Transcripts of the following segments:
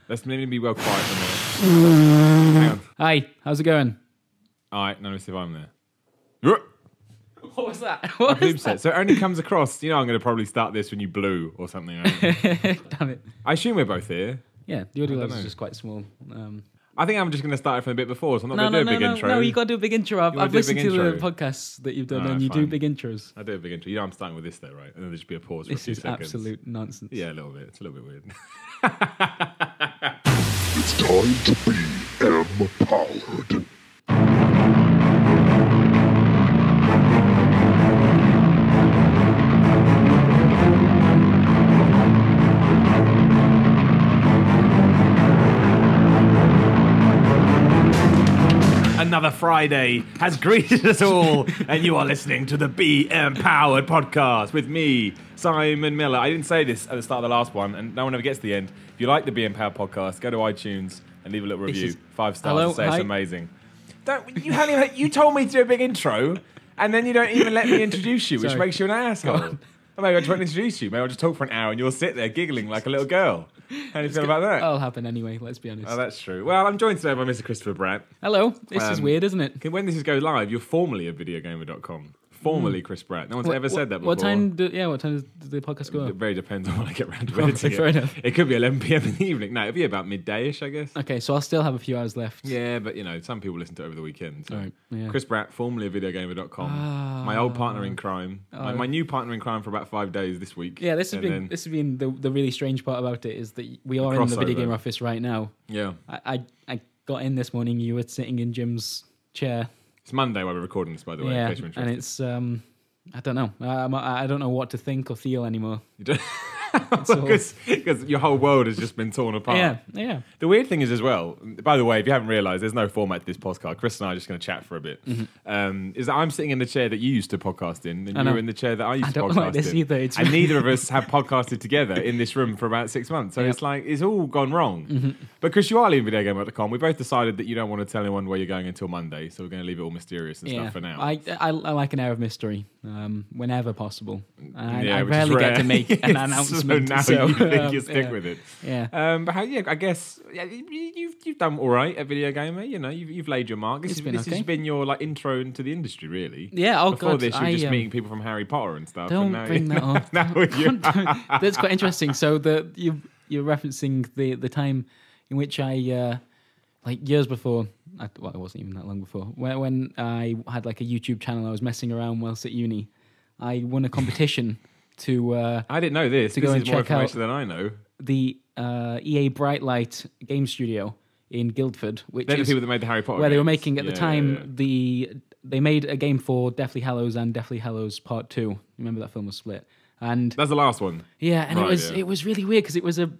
Let's maybe be well quiet for a minute. Hang on. Hi, how's it going? All right, now let's see if I'm there. What was that? I presume so. So it only comes across, I'm going to probably start this when you blew or something. Damn it. I assume we're both here. Yeah, the audio level is just quite small. I think I'm just going to start it from a bit before, so I'm not going to do a big intro. No, you got to do a big intro. I've listened to the podcasts that you've done, and you do big intros. I do a big intro. I'm starting with this though, right? And then there should be a pause for a few seconds. This is absolute nonsense. Yeah, a little bit. It's a little bit weird. It's time to be empowered. Another Friday has greeted us all, and you are listening to the Be-Mpowered podcast with me, Simon Miller. I didn't say this at the start of the last one, and no one ever gets to the end. If you like the Be-Mpowered podcast, go to iTunes and leave a little review. 5 stars. Hello, say hi. It's amazing. You told me to do a big intro, and then you don't even let me introduce you, which makes you an asshole. Well, maybe I just won't introduce you. Maybe I'll just talk for an hour, and you'll sit there giggling like a little girl. How do you feel about that? That'll happen anyway, let's be honest. Oh, that's true. Well, I'm joined today by Mr. Christopher Bratt. Hello. This is weird, isn't it? When this goes live, you're formerly at VideoGamer.com. Formerly Chris Bratt. No one's ever said that before. What time does the podcast go It up? very depends on when I get around to editing fair it. enough. It could be 11 p.m. in the evening. No, it'll be about midday-ish, I guess. Okay, so I'll still have a few hours left. Yeah, but some people listen to it over the weekend. So. Right, yeah. Chris Bratt, formerly of VideoGamer.com. My old partner in crime. My new partner in crime for about 5 days this week. Yeah, this has been the really strange part about it is that we are in the video game office right now. Yeah. I got in this morning, you were sitting in Jim's chair. It's Monday while we're recording this, by the way, Yeah, in case you're interested. and it's... I don't know. I don't know what to think or feel anymore. You don't... Because your whole world has just been torn apart. Yeah. The weird thing is as well, by the way, if you haven't realised, there's no format to this podcast. Chris and I are just going to chat for a bit. Is that I'm sitting in the chair that you used to podcast in, and you're in the chair that I used to podcast in. I don't like this either. And neither of us have podcasted together in this room for about 6 months. So it's like, it's all gone wrong. But because you are leaving VideoGamer.com, we both decided that you don't want to tell anyone where you're going until Monday, so we're going to leave it all mysterious and stuff for now. I like an air of mystery whenever possible. I which rarely is rare. get to make an announcement. So now you think you stick with it. Yeah. But I guess you've done all right at VideoGamer. You've laid your mark. This has been your intro into the industry, really. Yeah. Oh Before God. this, you were just meeting people from Harry Potter and stuff. Don't bring that up. That's quite interesting. So you're referencing the time in which I years before. It wasn't even that long before. When I had a YouTube channel, I was messing around whilst at uni. I won a competition to. I didn't know this. This is more information than I know. The EA Brightlight game studio in Guildford, which They're the people that made the Harry Potter where games. they were making at the time they made a game for Deathly Hallows and Deathly Hallows Part 2. Remember that film was split. And that's the last one. Yeah, and it was really weird because it was a.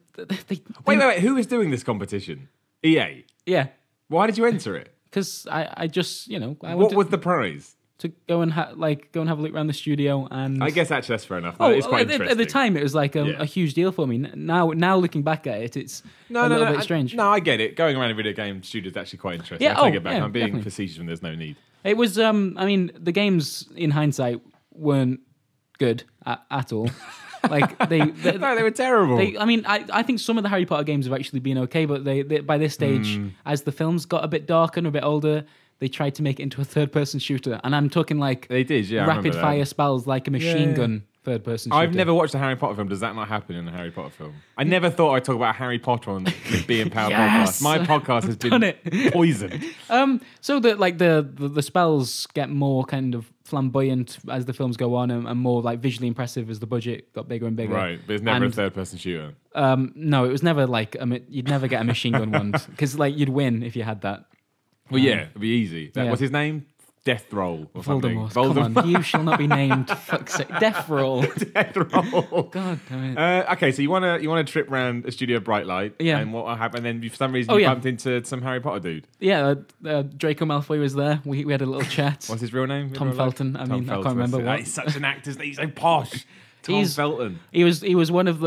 Wait! Who is doing this competition? EA. Yeah. Why did you enter it? Because I just what was the prize? To go and have a look around the studio, and I guess actually that's fair enough. It's quite interesting. At the time, it was a huge deal for me. Now looking back at it, it's a little bit strange. No, I get it. Going around a video game studio is actually quite interesting. Yeah, I take it back. I'm being definitely facetious when there's no need. It was. The games in hindsight weren't good at all. They were terrible. I think some of the Harry Potter games have actually been okay, but they by this stage, as the films got a bit darker and a bit older, they tried to make it into a third-person shooter, and I'm talking they did, rapid-fire spells like a machine gun third-person shooter. I've never watched a Harry Potter film. Does that not happen in a Harry Potter film? I never thought I'd talk about Harry Potter on the Be-Mpowered podcast. My podcast has been poisoned. So the spells get more kind of flamboyant as the films go on, and more visually impressive as the budget got bigger and bigger. Right, but it's never a third-person shooter. No, it was never you'd never get a machine gun one because you'd win if you had that. Well, it'd be easy. What's his name? Death Roll or something. Voldemort. Come on, you shall not be named. Fuck's sake. Death Roll. Death Roll. God damn it. Okay, so you want to trip around a studio Brightlight. Yeah. And what happened? And then for some reason you bumped into some Harry Potter dude. Yeah, Draco Malfoy was there. We had a little chat. What's his real name? Tom Felton. I can't remember what. He's such an actor. He's so posh. Tom Felton. He was one of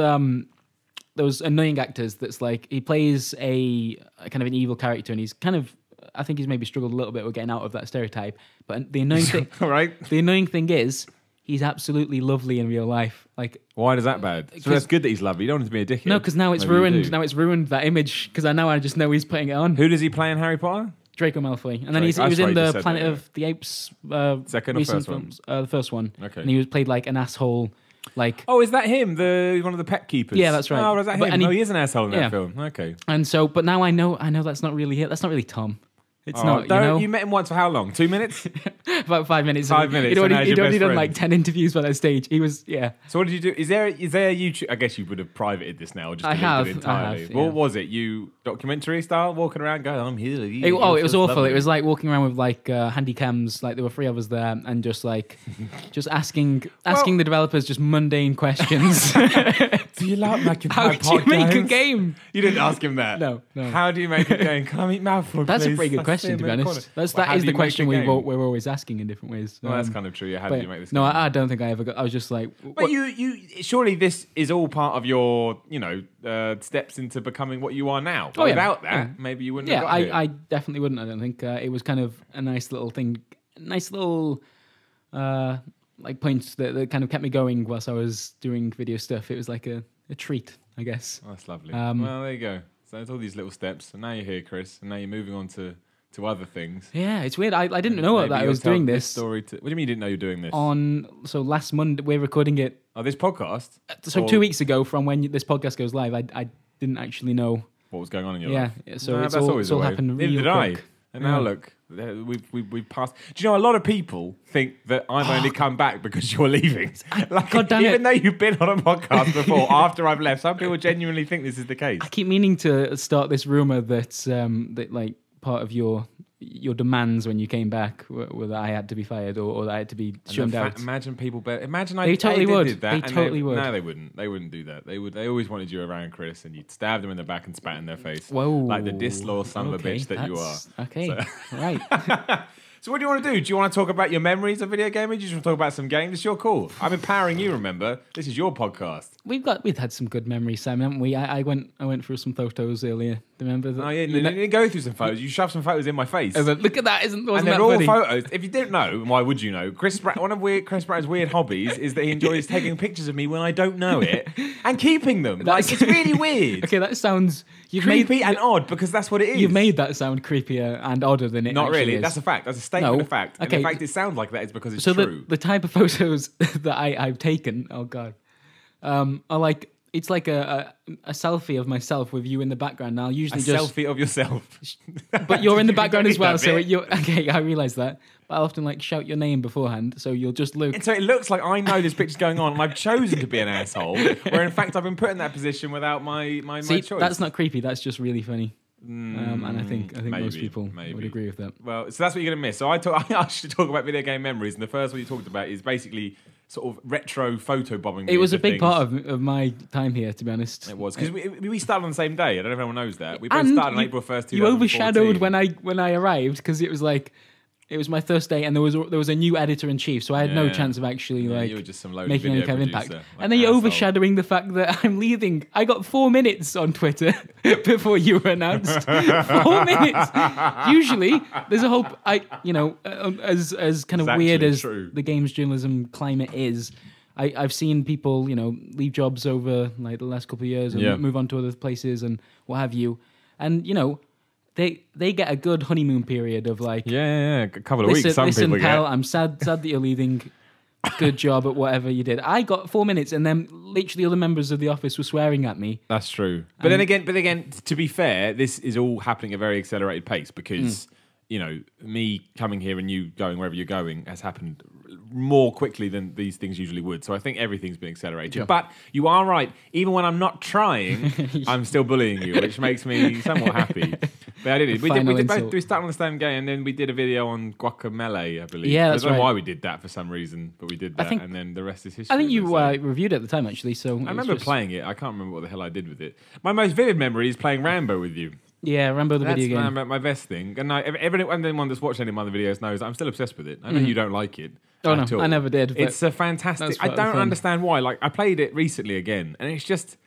those annoying actors that's he plays a kind of an evil character, and he's kind of. I think he's maybe struggled a little bit with getting out of that stereotype. But the annoying thing, right? The annoying thing is, he's absolutely lovely in real life. Like, why is that bad? So that's good that he's lovely. You don't want him to be a dickhead. No, because now it's ruined. Now it's ruined that image. Because I just know he's putting it on. Who does he play in Harry Potter? Draco Malfoy, and then he was in the Planet of the Apes. Second or first films, the first one. Okay, and he played like an asshole. Like, oh, is that him? One of the pet keepers. Yeah, that's right. Oh, is that him? And he is an asshole in that film. Okay. And so, but now I know that's not really it. That's not really Tom. It's not. You met him once for how long? 2 minutes? About 5 minutes. 5 minutes. He'd already done like 10 interviews by that stage. He was, yeah. So what did you do? Is there a YouTube? I guess you would have privated this now, or just I deleted it entirely. have, What was it? You documentary style, walking around, going, "I'm here." It was awful. Lovely. It was like walking around with like handy cams. Like there were 3 of us there, and just like, just asking the developers just mundane questions. Do you like making How do you make a game? You didn't ask him that. No. How do you make a game? Can I eat mouthful? That's please? a pretty good question, to be honest. That is the question we're always asking in different ways. Well, that's kind of true. Yeah, how did you make this game? No, I don't think I ever got. I was just like. But you surely this is all part of your steps into becoming what you are now. Oh, yeah. Without that, maybe you wouldn't. Yeah, have got here. I definitely wouldn't. I don't think it was kind of a nice little thing, nice little like points that kind of kept me going whilst I was doing video stuff. It was like a treat, I guess. Oh, that's lovely. Well, there you go. So it's all these little steps, and now you're here, Chris, and now you're moving on to other things. Yeah, it's weird. I didn't know that I was doing this. What do you mean you didn't know you were doing this? So last Monday, we're recording it. Oh, this podcast? So 2 weeks ago from when this podcast goes live, I didn't actually know what was going on in your life. Yeah, so it's all happened real quick. And now look, we've passed. Do you know a lot of people think that I've only come back because you're leaving? Like, God damn even though you've been on a podcast before, after I've left, some people genuinely think this is the case. I keep meaning to start this rumor that that like part of your demands when you came back were that I had to be fired or that I had to be shunned out. Imagine people. Imagine they totally would. Did that. They totally would. No, they wouldn't. They wouldn't do that. They always wanted you around, Chris, and you'd stab them in the back and spat in their face. Whoa! Like the disloyal son of a bitch that you are. Okay, so. right. So what do you want to do? Do you want to talk about your memories of video gaming? Do you just want to talk about some games? It's your call. I'm empowering you, remember? This is your podcast. We've had some good memories, Simon, haven't we? I went through some photos earlier. Remember that? Oh yeah, you didn't go through some photos. You shoved some photos in my face. Look at that! Wasn't and they're that all funny? photos. If you didn't know, why would you know? One of Chris Bratt's weird hobbies is that he enjoys taking pictures of me when I don't know it and keeping them. Like, it's really weird. Okay, that sounds creepy and odd because that's what it is. You've made that sound creepier and odder than it. Not really. Is. That's a fact. That's a statement of fact. Okay. And the fact it sounds like that is because it's so true. The type of photos that I've taken, oh god, are like. It's like a selfie of myself with you in the background. Now, usually just selfie of yourself, but you're in the background as well. So you're okay. I realise that, but I often like shout your name beforehand, so you'll just look. And so it looks like I know this picture's going on, and I've chosen to be an asshole. Where in fact I've been put in that position without my choice. That's not creepy. That's just really funny. And I think maybe, most people would agree with that. Well, so that's what you're going to miss. So I should talk about video game memories, and the first one you talked about is basically sort of retro photo bombing. It was a big part of my time here, to be honest. It was because we started on the same day. I don't know if everyone knows that. We both started on April 1st, 2014. You overshadowed when I arrived because it was like. It was my first day, and there was a new editor in chief, so I had no chance of actually you were just some making any kind of impact. Like and then you're overshadowing the fact that I'm leaving. I got 4 minutes on Twitter before you were announced. 4 minutes. Usually, there's a whole. As kind of weird as the games journalism climate is. I've seen people leave jobs over like the last couple of years and move on to other places and what have you, and They get a good honeymoon period of like a couple of weeks. Some people pal, get. I'm sad that you're leaving. Good job at whatever you did. I got 4 minutes, and then literally other members of the office were swearing at me. That's true. But then again, to be fair, this is all happening at a very accelerated pace because me coming here and you going wherever you're going has happened more quickly than these things usually would. So I think everything's been accelerated. Yeah. But you are right. Even when I'm not trying, I'm still bullying you, which makes me somewhat happy. But I did it. We started on the same game, and then we did a video on guacamole, I believe. Yeah, that's I don't know right. why we did that for some reason, but we did that, and then the rest is history. I think you reviewed it at the time, actually. So I remember playing it. I can't remember what the hell I did with it. My most vivid memory is playing Rambo with you. Yeah, Rambo the video game. That's my best thing. And everyone that's watched any of my other videos knows I'm still obsessed with it. I know you don't like it. Oh, no, I never did. It's a fantastic... I don't understand why. Like, I played it recently again, and it's just...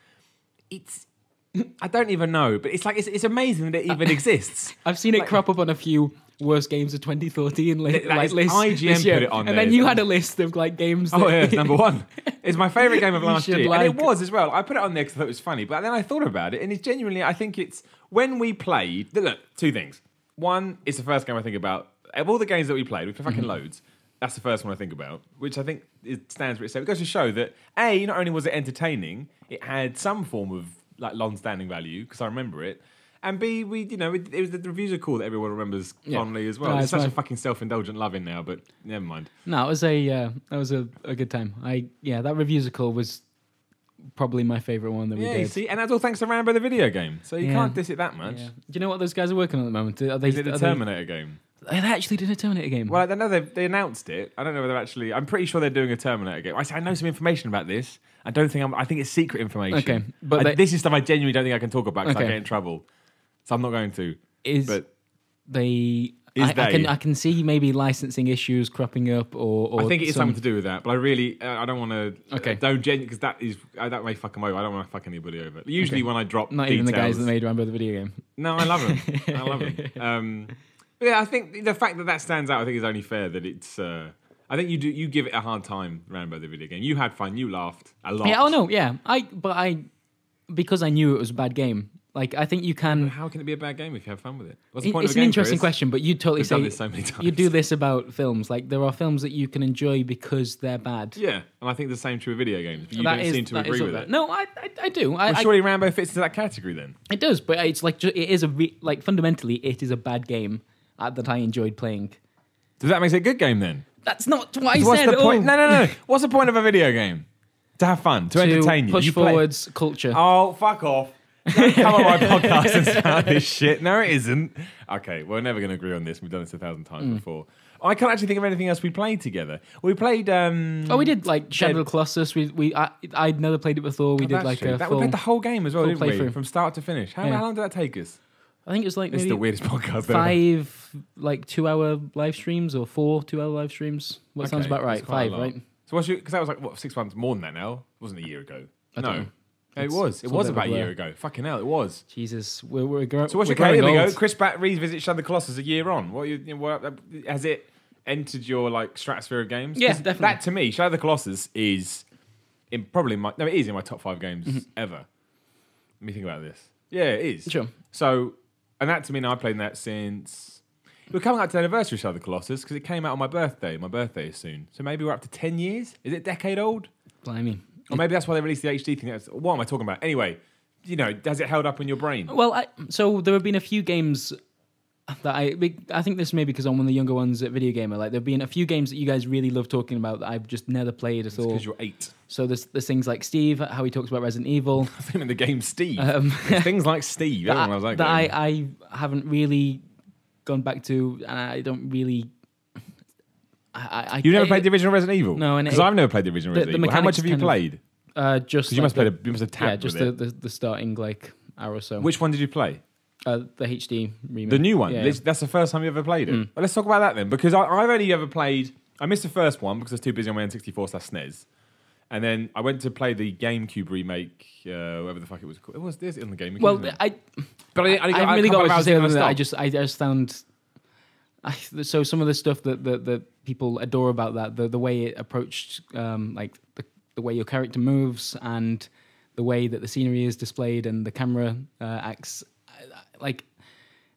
I don't even know, but it's like it's amazing that it even exists. I've seen it crop up on a few worst games of 2014 list. IGN this year. put it on and there. then you had a list of like games. Oh yeah, it's number one. It's my favourite game of last should year, like. and it was as well. I put it on there because I thought it was funny, but then I thought about it, and it's genuinely. I think it's when we played. Look, two things. One, it's the first game I think about. Of all the games that we played fucking loads. That's the first one I think about, which I think it stands for itself. It goes to show that A, not only was it entertaining, it had some form of like long-standing value because I remember it. And B, it was the reviews are cool that everyone remembers fondly as well. It's such a fucking self-indulgent loving now, but never mind. No, it was a good time. That Reviewsical was probably my favourite one that we did. See, and that's all thanks to Rambo the video game. So you can't diss it that much. Yeah. Do you know what those guys are working on at the moment? Is it the Terminator game? They actually did a Terminator game. Well, I know they announced it. I don't know whether actually. I'm pretty sure they're doing a Terminator game. I know some information about this. I think it's secret information. Okay, but this is stuff I genuinely don't think I can talk about because I get in trouble. So I'm not going to. I can see maybe licensing issues cropping up, or I think it is something to do with that. But I don't want to. Okay. Because that may fuck them over. I don't want to fuck anybody over. Usually when I drop not details, even the guys that made Rambo the video game. No, I love them. But yeah, I think the fact that stands out, I think is only fair that it's. I think you give it a hard time, Rambo the video game. You had fun, you laughed a lot. Yeah, oh no, yeah. Because I knew it was a bad game. Like I think you can. How can it be a bad game if you have fun with it? What's the point it's of a game, an interesting Chris? question, but you totally say done this so many times. You do this about films. Like there are films that you can enjoy because they're bad. Yeah, and I think the same true with video games. But you don't seem to agree with it. No, I do. Surely Rambo fits into that category then. It does, but it's like it is fundamentally it is a bad game that I enjoyed playing. Does that make it a good game then? That's not what I What's said. the point? No. What's the point of a video game? To have fun, to entertain you. Push forwards culture. Oh, fuck off. Don't come on my podcast and start this shit. No, it isn't. Okay, we're never going to agree on this. We've done this 1,000 times before. I can't actually think of anything else we played together. We played... we did like Shadow of the Colossus. I'd never played it before. We did like a full... We played the whole game as well, didn't we? Playthrough. From start to finish. How long did that take us? I think it was like This is the weirdest podcast 5 like 2-hour live streams or 4 2-hour live streams. What sounds about right? 5, right? So because that was like 6 months more than that now. It wasn't a year ago. I don't know. It was. It was about a year ago. Fucking hell, it was. Jesus, we're growing. So what's your here we go. Chris Bratt revisits Shadow of the Colossus a year on. Has it entered your like stratosphere of games? Yeah, definitely. That to me, Shadow of the Colossus is it is in my top 5 games ever. Let me think about this. Yeah, it is. Sure. So, and that to me, now I've played that since we're coming up to the anniversary of Shadow of the Colossus because it came out on my birthday. My birthday is soon, so maybe we're up to 10 years. Is it a decade old? Blimey. Or maybe that's why they released the HD thing. What am I talking about? Anyway, has it held up in your brain? Well, so there have been a few games that I think this may be because I'm one of the younger ones at VideoGamer. Like there have been a few games that you guys really love talking about that I've just never played at all. Because you're 8. So there's things like Steve, how he talks about Resident Evil. I think in the game Steve. Things like Steve. Everyone loves that game. I haven't really gone back to, and I don't really. You never played the original Resident Evil? No, because I've never played the original Resident Evil. How much have you played? Just you must have tapped just the starting like hour or so. Which one did you play? The HD remake. The new one. Yeah. That's the first time you ever played it. Well, let's talk about that then, because I've only ever played. I missed the first one because I was too busy on my N64/SNES, and then I went to play the GameCube remake, whatever the fuck it was called. It was this on the GameCube. Well, I really got much to say about that. I just found. So some of the stuff that people adore about that, the way it approached, like the way your character moves and the way that the scenery is displayed and the camera acts, like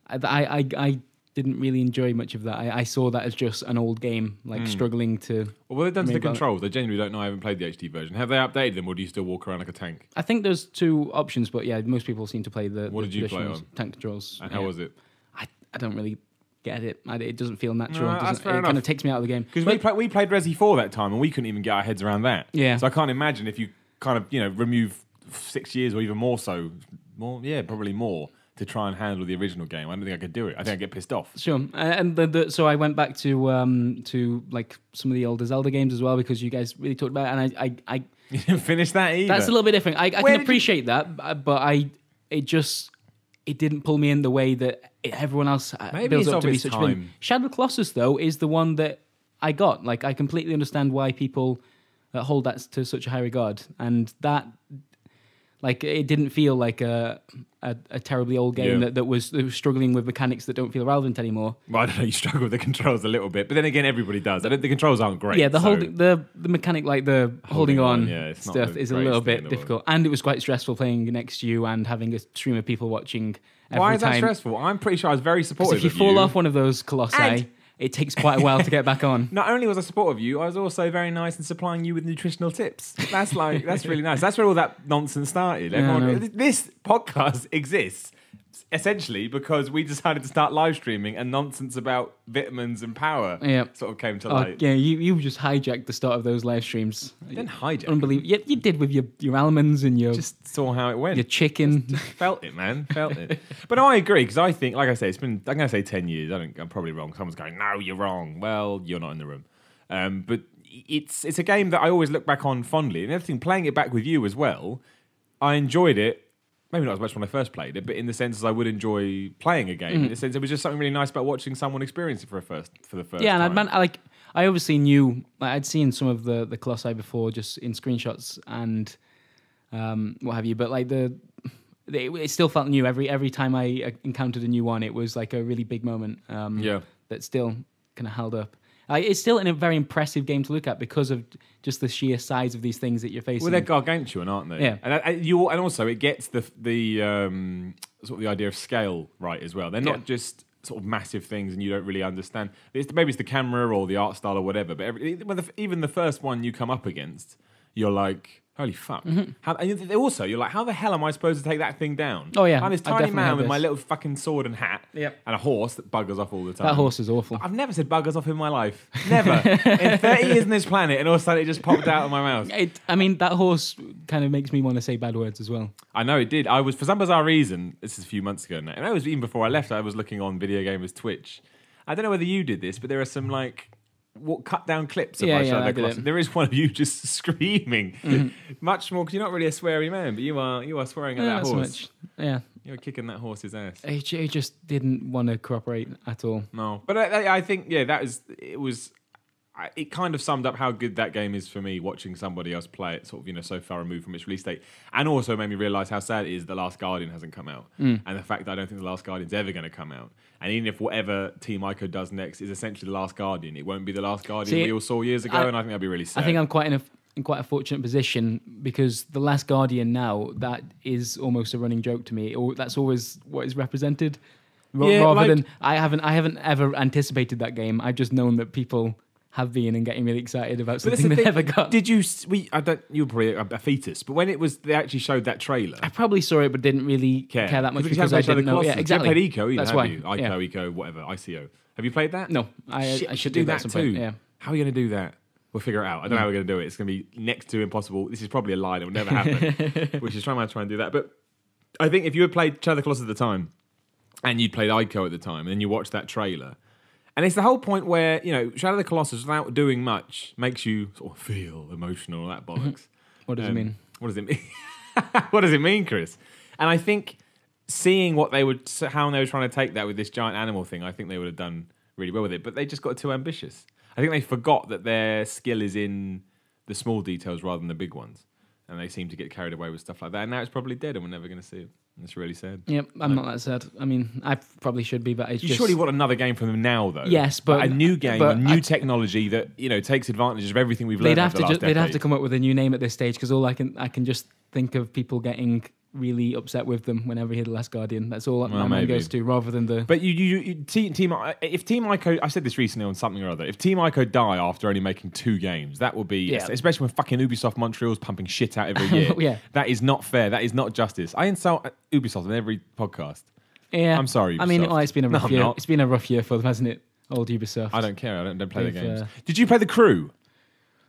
I didn't really enjoy much of that. I saw that as just an old game, like struggling to. Well, they've done to the controls. They genuinely don't know. I haven't played the HD version. Have they updated them, or do you still walk around like a tank? I think there's 2 options, but yeah, most people seem to play the. What did you play on? Tank controls. And how was it? I don't really get it. It doesn't feel natural. No, that's fair enough. It kind of takes me out of the game. Because we played Resi 4 that time, and we couldn't even get our heads around that. Yeah. So I can't imagine if you kind of remove 6 years or even more so, probably more to try and handle the original game. I don't think I could do it. I think I'd get pissed off. Sure. And so I went back to like some of the older Zelda games as well because you guys really talked about it, and I you didn't finish that either. That's a little bit different. I can appreciate that, but it didn't pull me in the way that everyone else builds up to be such a big. Shadow of the Colossus, though, is the one that I got. Like, I completely understand why people hold that to such a high regard. And that, Like it didn't feel like a terribly old game Yeah. that was struggling with mechanics that don't feel relevant anymore. Well, I don't know. You struggle with the controls a little bit, but then again, everybody does. The controls aren't great. Yeah, the so the mechanic, like the holding on yeah, it's not stuff, the is a greatest little thing in bit the difficult, and it was quite stressful playing next to you and having a stream of people watching. Every Why is that time. stressful? I'm pretty sure I was very supportive. If you of fall off one of those colossi, And- it takes quite a while to get back on. Not only was I supportive of you, I was also very nice in supplying you with nutritional tips. That's really nice. That's where all that nonsense started. This podcast exists essentially because we decided to start live streaming and nonsense about vitamins and power sort of came to light. Yeah, you just hijacked the start of those live streams. Then hijack. Unbelievable. Yeah, you did with your almonds and your Just saw how it went. your chicken. Felt it, man. Felt it. But I agree because I think, like I say, it's been. I'm going to say 10 years. I'm probably wrong. Someone's going, no, you're wrong. Well, you're not in the room. But it's a game that I always look back on fondly, and everything. Playing it back with you as well, I enjoyed it. Maybe not as much when I first played it, but in the sense as I would enjoy playing a game. In the sense, it was just something really nice about watching someone experience it for the first Yeah, time. and I obviously knew. I'd seen some of the colossi before, just in screenshots and what have you. But like it still felt new every time I encountered a new one. It was like a really big moment. That still kind of held up. It's still a very impressive game to look at because of just the sheer size of these things that you're facing. Well, they're gargantuan, aren't they? Yeah. And also it gets the sort of the idea of scale right as well. They're not just sort of massive things and you don't really understand. Maybe it's the camera or the art style or whatever, but even the first one you come up against, you're like, holy fuck. And also, you're like, how the hell am I supposed to take that thing down? Oh, yeah. I'm this I tiny definitely man had with my this. little fucking sword and hat and a horse that buggers off all the time. That horse is awful. I've never said buggers off in my life. Never. In 30 years on this planet, and all of a sudden it just popped out of my mouth. That horse kind of makes me want to say bad words as well. I know it did. I was, for some bizarre reason, this is a few months ago now, and that was even before I left, I was looking on VideoGamer's Twitch. I don't know whether you did this, but there are some cut down clips of my Shadow Colossus. There is one of you just screaming, much more because you're not really a sweary man, but you are swearing at that horse. So much. Yeah, you're kicking that horse's ass. He just didn't want to cooperate at all. No, but I think it kind of summed up how good that game is for me, watching somebody else play it sort of, so far removed from its release date. And also made me realise how sad it is The Last Guardian hasn't come out. And the fact that I don't think The Last Guardian's ever going to come out. And even if whatever Team Ico does next is essentially The Last Guardian, it won't be The Last Guardian we all saw years ago, and I think that'd be really sad. I think I'm quite in quite a fortunate position because The Last Guardian now, that is almost a running joke to me. That's always what is represented. Rather than I haven't ever anticipated that game. I've just known that people have been and getting really excited about something they never got. Did you? You were probably a fetus, but when they actually showed that trailer, I probably saw it, but didn't really care that much because I didn't know. Yeah, exactly. You haven't played Eco either, That's why. have you? Eco, whatever, ICO. Have you played that? No, I should do that too. point. Yeah. How are we going to do that? We'll figure it out. I don't know how we're going to do it. It's going to be next to impossible. This is probably a lie that will never happen. Which is trying and do that. But I think if you had played Shadow of the Colossus at the time, and you'd played Ico at the time, and then you watched that trailer. And it's the whole point where, Shadow of the Colossus, without doing much, makes you sort of feel emotional, that bollocks. What does it mean? What does it mean? What does it mean, Chris? And I think seeing how they were trying to take that with this giant animal thing, I think they would have done really well with it. But they just got too ambitious. I think they forgot that their skill is in the small details rather than the big ones. And they seem to get carried away with stuff like that. And now it's probably dead and we're never going to see it. It's really sad. Yep, I'm not that sad. I mean, I probably should be, but it's You surely want another game from them now, though. Yes, but a new game, a new technology that takes advantage of everything we've learned over the last decade. They'd have to come up with a new name at this stage because all I can just think of people getting really upset with them whenever you hear The Last Guardian. That's all my mind goes to, rather than the. But if Team Ico, I said this recently on something or other. If Team Ico die after only making 2 games, that would be, especially when fucking Ubisoft Montreal's pumping shit out every year. Yeah. That is not fair. That is not justice. I insult Ubisoft in every podcast. Yeah, I'm sorry, Ubisoft. I mean, it's been a rough year. Not. It's been a rough year for them, hasn't it? Old Ubisoft. I don't care. I don't play the games. Did you play The Crew?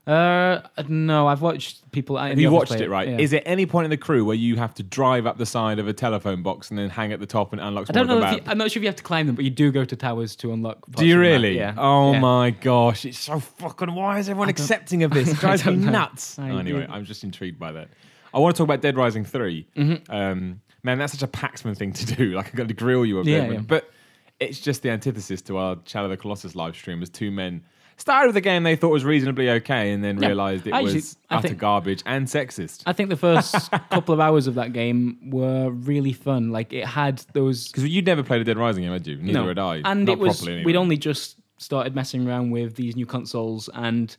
No, I've watched people. Have you watched it, right? Yeah. Is there any point in The Crew where you have to drive up the side of a telephone box and then hang at the top and unlock some I don't know. map? I'm not sure if you have to climb them, but you do go to towers to unlock. Do you really? Yeah. Oh my gosh, it's so fucking. Why is everyone accepting of this? It drives me nuts. Anyway, I'm just intrigued by that. I want to talk about Dead Rising 3. Man, that's such a Paxman thing to do. Like, I'm going to grill you a bit. Yeah. But it's just the antithesis to our Shadow of the Colossus live stream as 2 men started with a game they thought was reasonably okay, and then Yeah. realised it Actually, was I utter think- garbage and sexist. I think the first couple of hours of that game were really fun. Like it had those. Because you'd never played a Dead Rising game, had you? Neither had I. And Not it was properly, anyway. we'd only just started messing around with these new consoles and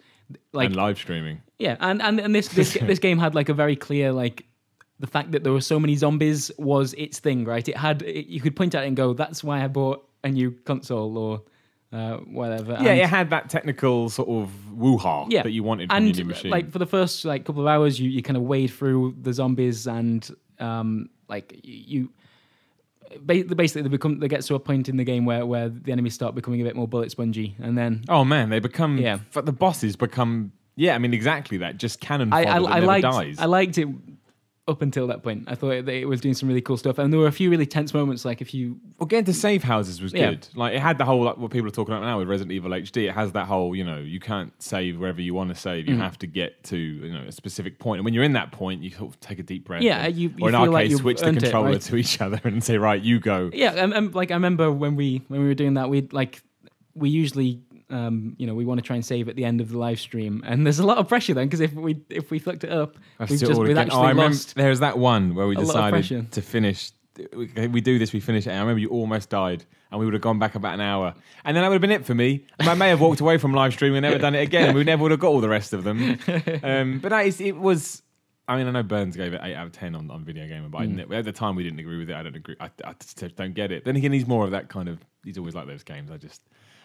like and live streaming. yeah, and this game had like a very clear like the fact that there were so many zombies was its thing, right? You could point at it and go, that's why I bought a new console or whatever. Yeah, And- it had that technical sort of woo-ha that you wanted from and your new machine. like for the first like couple of hours, you kind of wade through the zombies and like you. Basically, they get to a point in the game where the enemies start becoming a bit more bullet spongy, and then oh man, they become. Yeah. But the bosses become. Yeah, I mean exactly that. Just cannon fodder that I never liked dies. I liked it up until that point. I thought it was doing some really cool stuff, and there were a few really tense moments. Like if you Well, getting to save houses was Yeah. good. Like it had the whole like, what people are talking about now with Resident Evil HD. It has that whole you can't save wherever you want to save. You have to get to a specific point, and when you're in that point, you sort of take a deep breath. Yeah, and- you or in feel our like case, you've switch the earned it, controller right? to each other and say, right, you go. yeah, and like I remember when we were doing that, we usually. We want to try and save at the end of the live stream, and there's a lot of pressure then because if we fucked it up, we've actually I remember lost. there's that one where we a lot of pressure. decided to finish. We do this, we finish it. And I remember you almost died, and we would have gone back about an hour, and then that would have been it for me. I may have walked away from live streaming and never done it again, and we never would have got all the rest of them. But it was. I mean, I know Burns gave it 8 out of 10 on VideoGamer, but at the time we didn't agree with it. I don't agree. I just don't get it. Then again, he's more of that kind of. He's always like those games.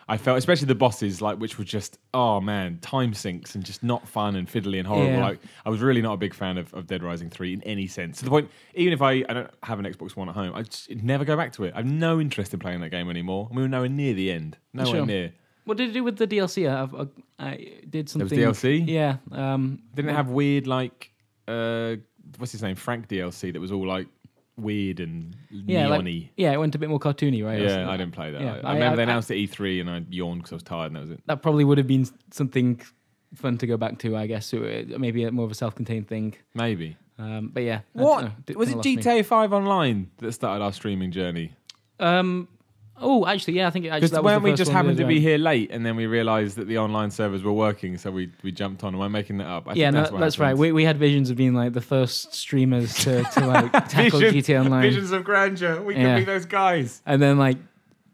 I felt, especially the bosses, like which were just, oh man, time sinks and just not fun and fiddly and horrible. Yeah. Like I was really not a big fan of Dead Rising 3 in any sense. To the point, even if I don't have an Xbox One at home, I'd never go back to it. I have no interest in playing that game anymore. And we were nowhere near the end. Nowhere Sure. near. What did it do with the DLC? I did something. There was DLC? Yeah. Didn't it have weird like what's his name? Frank DLC that was all like weird and neon-y. It went a bit more cartoony, right? Yeah, I didn't play that. Yeah, I remember they announced at E3 and I yawned because I was tired and that was it. That probably would have been something fun to go back to, I guess. Maybe more of a self-contained thing. Maybe. But yeah. What? Was it GTA 5 Online that started our streaming journey? Actually, yeah, I think Because that was weren't the we first just one happened we to did, be right? here late and then we realised that the online servers were working, so we jumped on. Am I making that up? I Yeah, think no, what that's right. happened. We had visions of being like the first streamers to like tackle GTA Online. Visions of grandeur. We Yeah. could be those guys. And then like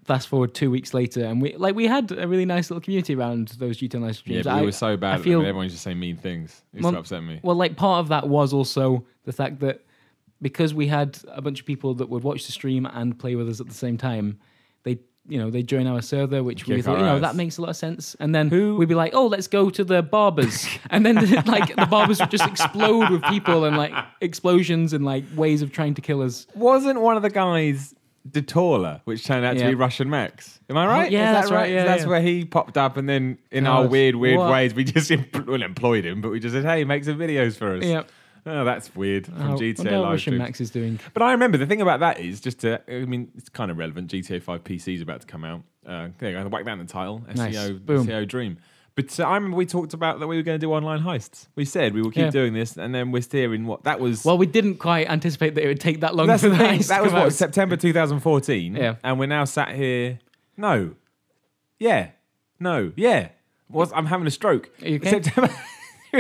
fast forward 2 weeks later, and we had a really nice little community around those GTA Online Yeah, streams. but we were so bad I at feel them. Everyone used to say mean things. It used Well- to upset me. well, like part of that was also the fact that because we had a bunch of people that would watch the stream and play with us at the same time, they join our server, which we Kick thought, our ass. that makes a lot of sense. And then we'd be like, oh, let's go to the barbers. And then like the barbers would just explode with people and like explosions and like ways of trying to kill us. Wasn't one of the guys Detola, which turned out to Yeah. be Russian Max? Am I right? yeah, Is that that's right, yeah, that's yeah. where he popped up, and then in God, our weird what? ways, we just employed him, but we just said, hey, make some videos for us. Yeah. Oh, that's weird from I GTA wonder how Live Russian streams. Max is doing. But I remember the thing about that is it's kind of relevant. GTA 5 PC is about to come out. There you go, whack that in the title. Nice. SEO, Boom. SEO dream. But I remember we talked about that we were going to do online heists. We said we will keep Yeah. doing this, and then we're steering what that was. Well, we didn't quite anticipate that it would take that long that's for the the thing. heist That to was come what out. September 2014. Yeah. and we're now sat here. No, yeah, no, yeah. I'm having a stroke. Are you okay?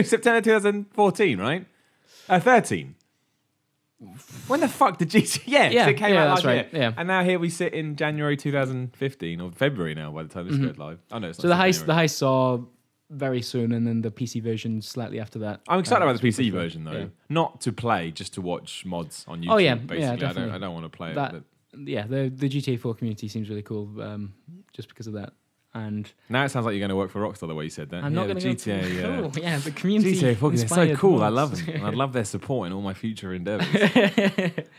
September 2014, right? 13. When the fuck did GTA? Yeah, 'cause Yeah, it came yeah, out that's last right, year. yeah. And now here we sit in January 2015 or February now. By the time this goes live, oh no, it's So not the heist January. saw very soon, and then the PC version slightly after that. I'm excited about the PC version though, Yeah. not to play, just to watch mods on YouTube. Oh, yeah, basically. yeah, definitely. I don't want to play That it. yeah, the GTA 4 community seems really cool, just because of that. And Now it sounds like you're going to work for Rockstar the way you said that. I'm not going to GTA. go. Cool. Yeah, the community. GTA fucking they're so inspired cool. I mods. love them. And I'd love their support in all my future endeavours.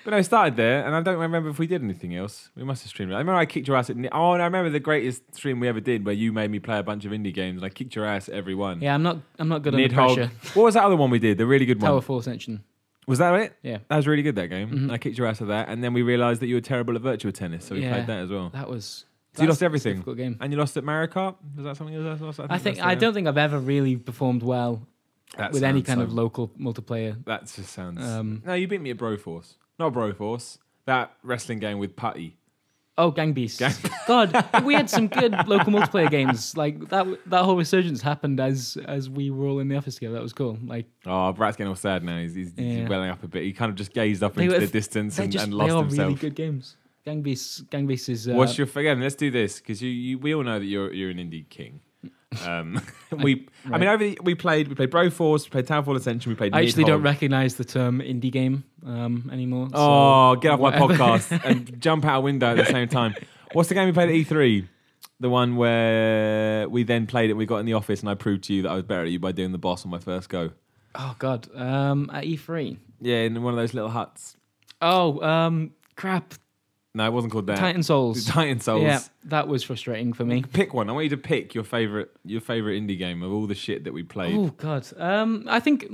But no, I started there, and I don't remember if we did anything else. We must have streamed it. I remember I kicked your ass at. And I remember the greatest stream we ever did, where you made me play a bunch of indie games, and I kicked your ass at every one. Yeah, I'm not good under Nidhogg. pressure. What was that other one we did? The really good one. Tower Fall Ascension. Was that it? Yeah, That was really good, that game. Mhm. I kicked your ass at that, and then we realised that you were terrible at virtual tennis, so we Yeah. played that as well. that was. So you that's lost everything? a difficult game. And you lost at Mario Kart? Was that something else? I don't think I've ever really performed well with any kind of local multiplayer. That just sounds. Um, No, you beat me at Broforce. Not Broforce. That wrestling game with Putty. Oh, Gang Beasts. God, we had some good local multiplayer games. Like that whole resurgence happened as we were all in the office together. That was cool. Like, oh, Bratt's getting all sad now. He's welling up a bit. He kind of just gazed up into the distance and lost they are himself. Really good games. Gang Beasts is. What's your again? Let's do this because we all know that you're an indie king. We played Broforce, we played Towerfall Ascension, we played. I actually Nidhogg. don't recognise the term indie game anymore. Oh, so get off whatever. my podcast and jump out a window at the same time. What's the game we played at E3? The one where we then played it. We got in the office and I proved to you that I was better at you by doing the boss on my first go. Oh God, at E3. Yeah, in one of those little huts. Oh, crap. No, it wasn't called that. Titan Souls. Titan Souls. Yeah, that was frustrating for me. Pick one. I want you to pick your favorite indie game of all the shit that we played. Oh God. I think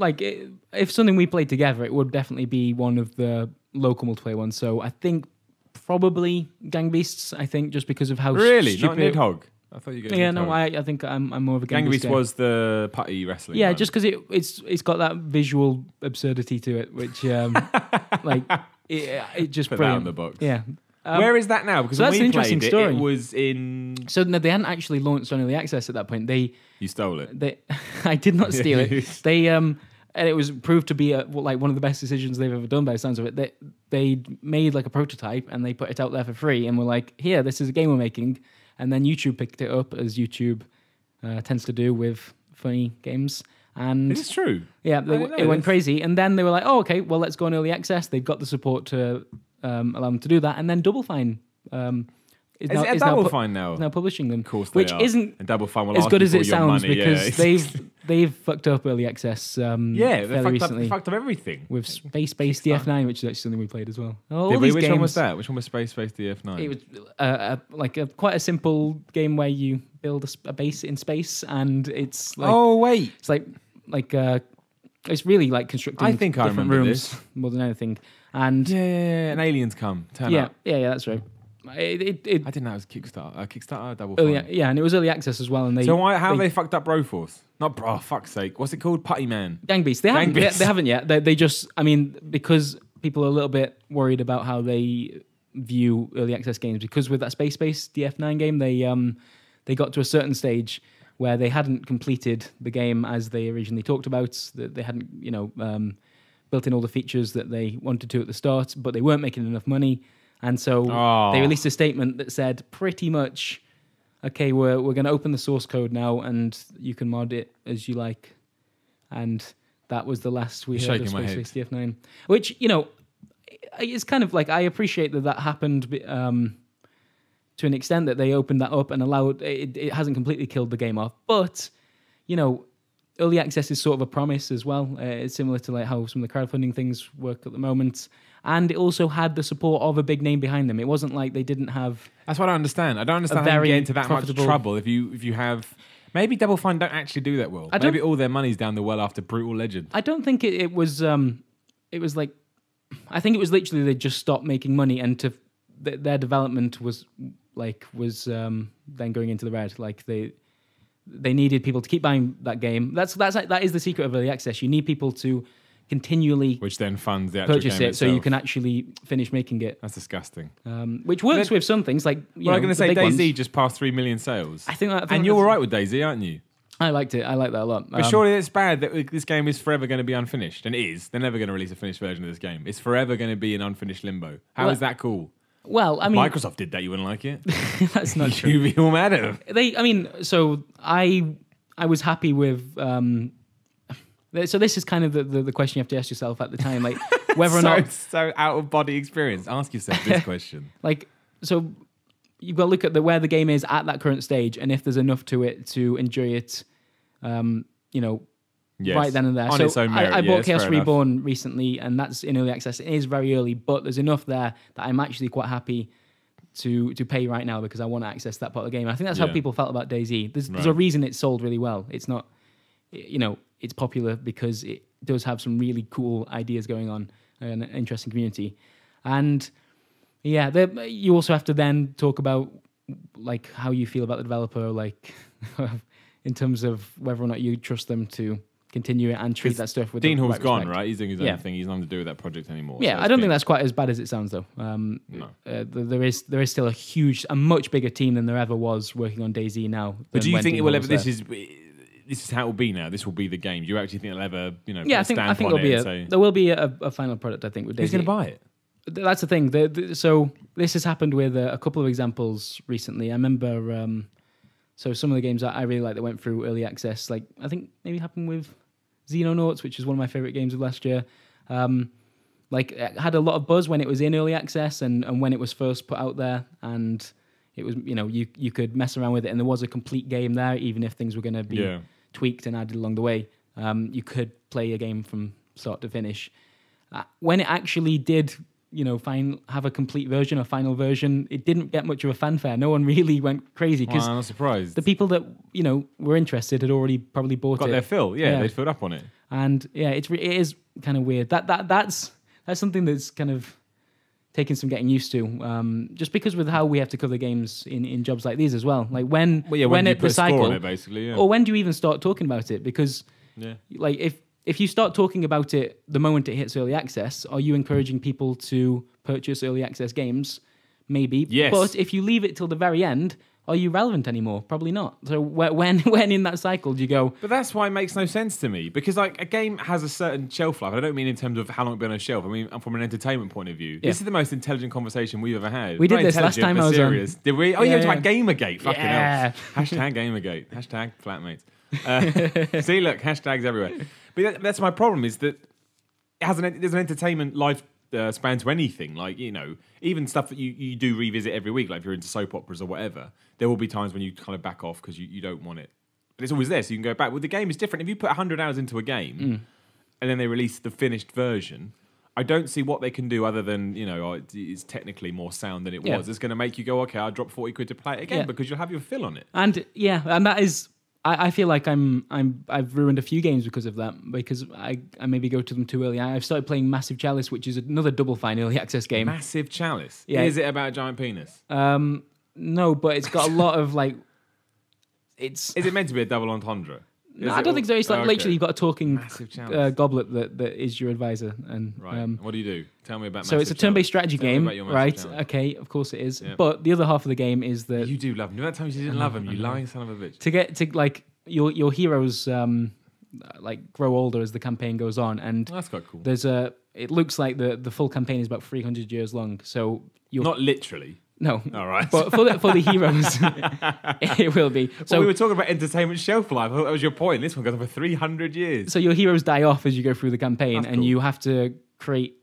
if something we played together, it would definitely be one of the local multiplayer ones. So I think probably Gang Beasts. I think just because of how really stupid. Not Nidhogg. I thought you. Yeah, no. I think I'm more of a Gang Beasts was the putty wrestling. Yeah, one. just because it's got that visual absurdity to it, which it just put brilliant. that on the box. Yeah. Where is that now? Because so when that's we an interesting played story. it was in. So no, they hadn't actually launched on early access at that point. You stole it. I did not steal it. They and it was proved to be like one of the best decisions they've ever done by the sounds of it. They made like a prototype and they put it out there for free and were like, here, this is a game we're making. And then YouTube picked it up as YouTube tends to do with funny games. And Is this true? Yeah, it went crazy. And then they were like, oh, okay, well, let's go on early access. They've got the support to allow them to do that. And then Double Fine is Double Fine now? now publishing them. Of course they which are. isn't And Double Fine will as ask good you as for it your sounds money, because they've fucked up early access they fairly recently. fucked up everything. With Space-Based DF9, which is actually something we played as well. Which one was that? Which one was Space DF9? It was quite a simple game where you build a base in space, and it's like it's it's really like constructing. I think I different remember rooms this. more than anything. And and aliens turn up. Yeah, that's right. I didn't know it was Kickstarter, Double Fine. And it was early access as well. And how have they fucked up Broforce? Not bro, fuck's sake. What's it called? Putty Man. Gang Beasts. They haven't yet. They just, because people are a little bit worried about how they view early access games. Because with that Space-Based DF9 game, they got to a certain stage where they hadn't completed the game as they originally talked about. That they hadn't, built in all the features that they wanted to at the start, but they weren't making enough money. And so they released a statement that said pretty much, okay, we're going to open the source code now and you can mod it as you like. And that was the last we heard of Space DF9. Which, it's kind of like, I appreciate that happened to an extent that they opened that up and allowed, it hasn't completely killed the game off. But, early access is sort of a promise as well. It's similar to like how some of the crowdfunding things work at the moment. And it also had the support of a big name behind them. It wasn't like they didn't have. That's what I understand. I don't understand how you get into that much trouble if you have. Maybe Double Fine don't actually do that well. Maybe all their money's down the well after Brutal Legend. I don't think it was. It was like. I think it was literally they just stopped making money, and their development was then going into the red. Like they needed people to keep buying that game. That is the secret of early access. You need people to continually, which then funds the actual purchase game it, so you can actually finish making it. That's disgusting. Which works with some things, like I'm going to say DayZ just passed 3 million sales. I think and you're all right with DayZ, aren't you? I liked it. I like that a lot. But surely it's bad that this game is forever going to be unfinished, and it is. They're never going to release a finished version of this game. It's forever going to be in unfinished limbo. How is that cool? Well, I mean, Microsoft did that. You wouldn't like it. That's not true. You'd be all mad at them. So I was happy with. So this is kind of the question you have to ask yourself at the time, like whether or not so out of body experience. Ask yourself this question. So you've got to look at where the game is at that current stage, and if there's enough to it to enjoy it, Yes. right then and there. On its own merit, I bought Chaos fair Reborn enough. recently, and that's in early access. It is very early, but there's enough there that I'm actually quite happy to pay right now because I want to access that part of the game. I think that's how people felt about DayZ. There's a reason it sold really well. It's not, it's popular because it does have some really cool ideas going on and an interesting community. And yeah, you also have to then talk about like how you feel about the developer, like in terms of whether or not you trust them to continue it and treat that stuff with Dean the Hall's right gone, respect. right? He's doing his own thing. He's nothing to do with that project anymore. Yeah, so I don't think that's quite as bad as it sounds, though. No. There is still a much bigger team than there ever was working on DayZ now. But do you think it will ever? This This is how it will be now. This will be the game. Do you actually think it'll ever, Yeah, I think there will be a final product. I think with DayZ. Who's going to buy it? That's the thing. So this has happened with a couple of examples recently. I remember. So some of the games that I really like that went through early access, like I think maybe happened with Xenonauts, which is one of my favorite games of last year. Like it had a lot of buzz when it was in early access and when it was first put out there, and it was you could mess around with it, and there was a complete game there, even if things were going to be tweaked and added along the way. You could play a game from start to finish. When it actually did, have a complete version, a final version, it didn't get much of a fanfare. No one really went crazy because I'm not surprised. The people that were interested had already probably bought Got it. their fill. Yeah, they'd filled up on it. And yeah, it is kind of weird. That's something that's kind of taking some getting used to. Just because with how we have to cover games in jobs like these as well. Like when do you at put the a score cycle, on it, basically, or when do you even start talking about it? Because like if you start talking about it the moment it hits early access, are you encouraging people to purchase early access games? Maybe. Yes. But if you leave it till the very end, are you relevant anymore? Probably not. So when in that cycle do you go? But that's why it makes no sense to me, because like a game has a certain shelf life. I don't mean in terms of how long it's been on a shelf. I mean from an entertainment point of view. This is the most intelligent conversation we've ever had. We did this last time I was serious. Did we? Oh yeah, it was about Gamergate. Fucking Yeah. hell. Hashtag Gamergate. Hashtag Flatmates. See, look, hashtags everywhere. But that's my problem, is that there's an entertainment life span to anything. Like, even stuff that you do revisit every week, like if you're into soap operas or whatever, there will be times when you kind of back off because you don't want it. But it's always there, so you can go back. Well, the game is different. If you put 100 hours into a game and then they release the finished version, I don't see what they can do other than, it's technically more sound than it was. It's going to make you go, okay, I'll drop 40 quid to play it again because you'll have your fill on it. And that is... I feel like I've ruined a few games because of that, because I maybe go to them too early. I've started playing Massive Chalice, which is another Double Fine early access game. Massive Chalice? Yeah. Is it about a giant penis? No, but it's got a lot of like... Is it meant to be a double entendre? No, I don't think so. It's like literally you've got a talking goblet that is your advisor. And right. What do you do? Tell me about. So it's a turn-based strategy game, right? Challenge. Okay, of course it is. Yeah. But the other half of the game is that you do love him. That time you didn't love him, you lying son of a bitch. To get to like your heroes like grow older as the campaign goes on, and that's quite cool. It looks like the full campaign is about 300 years long. So you're not literally. No. All right. But for the heroes, it will be. So we were talking about entertainment shelf life. I thought that was your point. This one goes on for 300 years. So your heroes die off as you go through the campaign, That's and cool. you have to create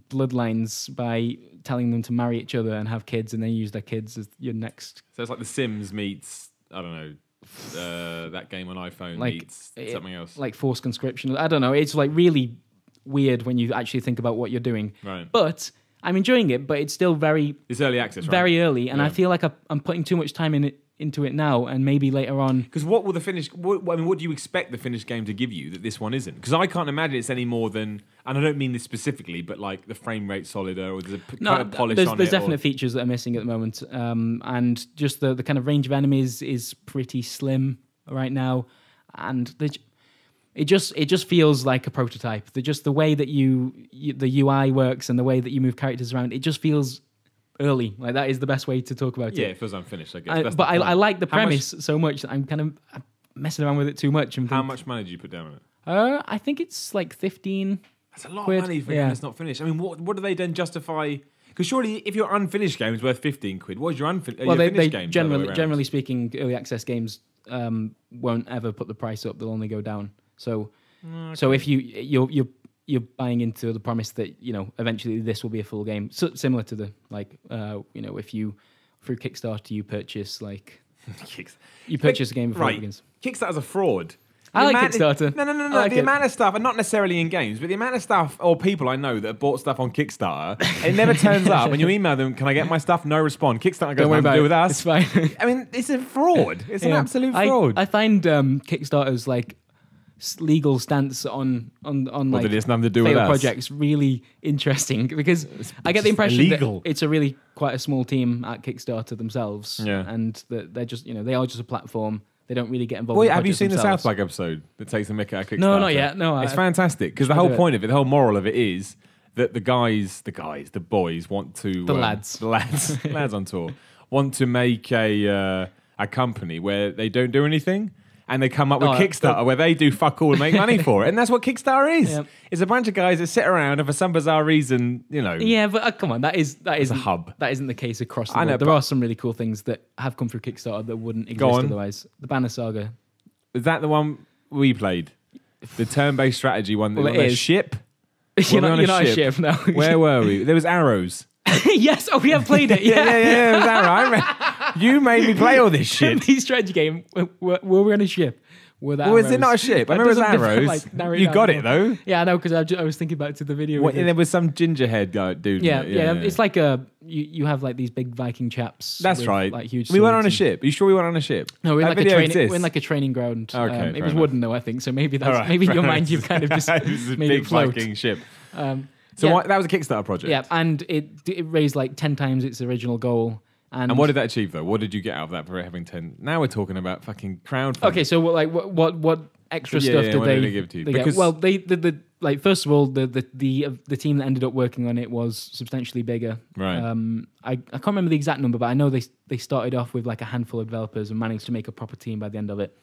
bloodlines by telling them to marry each other and have kids, and then use their kids as your next. So it's like The Sims meets, I don't know, that game on iPhone meets something else. Like forced conscription. I don't know. It's like really weird when you actually think about what you're doing. Right. But I'm enjoying it, but it's still it's early access, right? Very early, and I feel like I'm putting too much time into it now, and maybe later on. Because what will the finished? What do you expect the finished game to give you that this one isn't? Because I can't imagine it's any more than, and I don't mean this specifically, but like the frame rate solid, or there's a kind of polish on it. There's definite features that are missing at the moment, and just the kind of range of enemies is pretty slim right now, and it just feels like a prototype. Just the way that the UI works and the way that you move characters around, it just feels early. Like that is the best way to talk about it. Yeah, it feels unfinished, I guess. But I like the premise so much that I'm kind of messing around with it too much. How much money did you put down on it? I think it's like 15. That's a lot quid. of money for a game that's not finished. I mean, what do they then justify? Because surely, if your unfinished game is worth 15 quid, what is your finished game? Generally speaking, early access games won't ever put the price up. They'll only go down. So if you're buying into the promise that eventually this will be a full game, so, similar to the if you through Kickstarter you purchase a game before it begins. Kickstarter's a fraud. I like Kickstarter. No. Like the amount of stuff, and not necessarily in games, but the amount of stuff or people I know that have bought stuff on Kickstarter, it never turns up. When you email them, can I get my stuff? No respond. Kickstarter goes, nothing to do with us. It's fine. I mean, it's a fraud. It's an absolute fraud. I find Kickstarter's like legal stance on like it has nothing to do with us. projects really interesting, because I get the impression that it's a really quite a small team at Kickstarter themselves, and that they're just they are just a platform. they don't really get involved. Wait, in have you seen the themselves. South Park episode that takes the mick out of Kickstarter? No, not yet. No, it's fantastic because the whole point of it, the whole moral of it is that the boys want to the lads on tour want to make a company where they don't do anything. And they come up with Kickstarter where they do fuck all and make money for it. And that's what Kickstarter is. Yep. It's a bunch of guys that sit around and for some bizarre reason, Yeah, but come on, that is a hub. That isn't the case across the world. There are some really cool things that have come through Kickstarter that wouldn't exist otherwise. The Banner Saga. Is that the one we played? The turn-based strategy one that was on a ship? You're not a ship, no. Where were we? There was arrows. Yes, we have played it. Yeah, it was arrows. You made me play all this shit. The strategy game, were we on a ship? Was it not a ship? I remember it was arrows. You got it, though. Yeah, I know, because I was thinking back to the video. There was some gingerhead guy, dude. Yeah. It's like you have like these big Viking chaps. That's right. Like huge. We went on a ship. Are you sure we went on a ship? No, we're in like a training ground. Okay, it was wooden though, I think. So maybe in your mind you've kind of just made it float. Viking ship. That was a Kickstarter project. Yeah, and it raised like 10 times its original goal. And what did that achieve though? What did you get out of that for having 10? Now we're talking about fucking crowdfunding. Okay, so what extra stuff did they give to you? Because well, they first of all the team that ended up working on it was substantially bigger. Right. I can't remember the exact number, but I know they started off with like a handful of developers and managed to make a proper team by the end of it.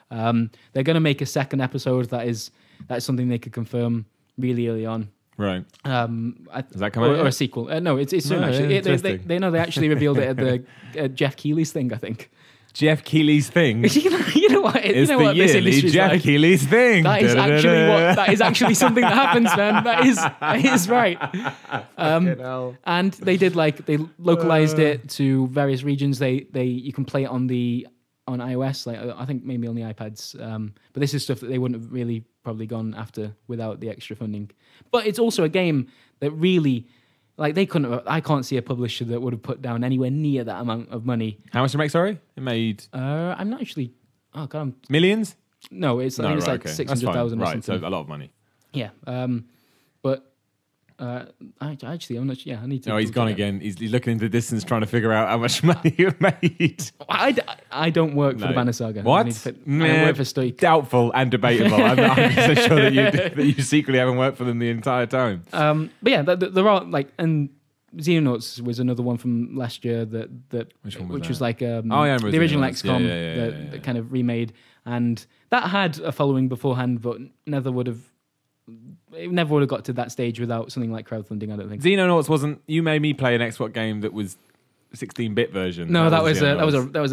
They're going to make a second episode that's something they could confirm really early on. Right. Does that come out? Or a sequel? No, it's soon actually. They actually revealed it at the Jeff Keighley's thing, I think. Jeff Keighley's thing. You know what? It's the yearly Jeff Keighley's thing. That is actually something that happens, man. That is right. And they did they localized it to various regions. You can play it on iOS, I think maybe on the iPads. But this is stuff that they wouldn't have really probably gone after without the extra funding. But it's also a game that really, they couldn't. I can't see a publisher that would have put down anywhere near that amount of money. How much did it make? Sorry, it made. I'm not actually. Oh god, millions? No, it's 600,000 or something. So a lot of money. Yeah, but. I'm not. Yeah, I need to. No, he's gone again. He's looking into the distance, trying to figure out how much money you made. I don't work for the Banner Saga. What? I work for Stoic. Doubtful and debatable. I'm not 100% sure that you secretly haven't worked for them the entire time. But yeah, there are and Xenonauts was another one from last year which was the original XCOM that kind of remade, and that had a following beforehand, but never would have got to that stage without something like crowdfunding, I don't think. Xenonauts wasn't. You made me play an Xbox game that was 16-bit version. No, that was a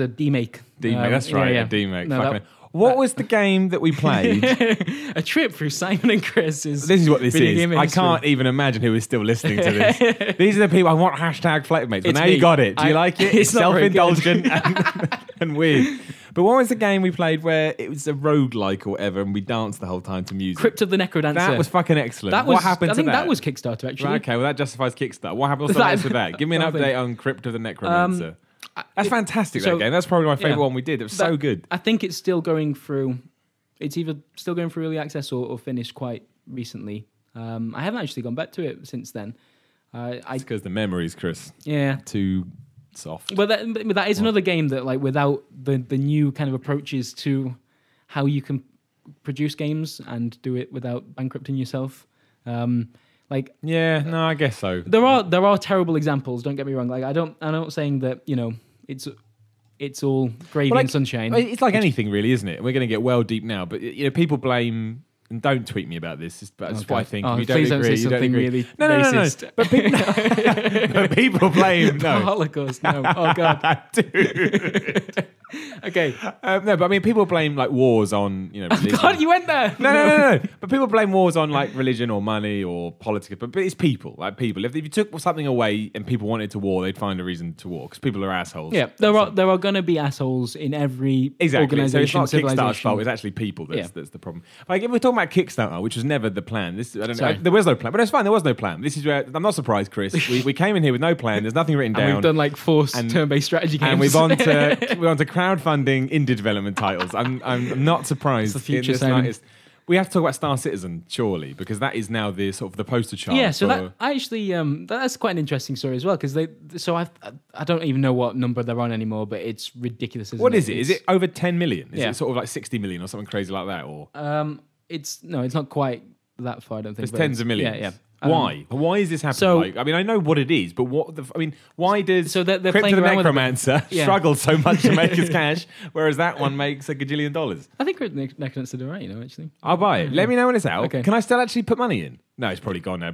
demake. Demake, that's right, a demake. No, what was the game that we played? A trip through Simon and Chris's. This is what this is. I can't even imagine who is still listening to this. These are the people I want #Flatmates. Well, now you got it. Do you like it? It's self-indulgent and weird. But what was the game we played where it was a roguelike or whatever and we danced the whole time to music? Crypt of the Necrodancer. That was fucking excellent. What happened to that? I think that was Kickstarter, actually. Right, okay, well that justifies Kickstarter. What happened with that? Give me an update on Crypt of the Necrodancer. That's fantastic, that game. That's probably my favourite one we did. It was so good. I think it's still going through... It's either still going through early access or finished quite recently. I haven't actually gone back to it since then. It's because the memories, Chris. Yeah. Too soft. But that is another game that, without the new kind of approaches to how you can produce games and do it without bankrupting yourself. Yeah, no, I guess so. There are terrible examples. Don't get me wrong. I'm not saying that it's all gravy and sunshine. It's like anything, really, isn't it? We're going to get well deep now, but people blame. And don't tweet me about this. That's what I think. If you don't agree, you don't agree. Really no. But people blame. No. Holocaust. No. Oh God. Dude. Okay. No, but I mean, people blame wars on religion. Oh God, you went there. No. But people blame wars on religion or money or politics. But it's people. People. If you took something away and people wanted to war, they'd find a reason to war because people are assholes. Yeah, there are going to be assholes in every organization. So it's not Kickstarter's fault. It's actually people that's the problem. If we're talking about Kickstarter, which was never the plan. There was no plan, but it's fine. There was no plan. This is where I'm not surprised, Chris. We came in here with no plan. There's nothing written down. And we've done forced turn-based strategy games, and we've on to crowdfunding indie development titles. I'm not surprised. It's the future, Simon. we have to talk about Star Citizen, surely, because that is now the sort of the poster child. Yeah, so that I actually that's quite an interesting story as well because I don't even know what number they're on anymore, but it's ridiculous. What is it? Is it over 10 million? Is it sort of like 60 million or something crazy like that? Or it's not quite that far. I don't think it's tens of millions. Yeah. Why? Why is this happening? So, I mean, I know what it is, but why does they're Crypt playing of the around with Necromancer struggle so much to make his cash, whereas that one makes $1 gajillion? I think Crypt of the Necromancer did right, actually. I'll buy it. Let me know when it's out. Okay. Can I still actually put money in? No, it's probably gone now.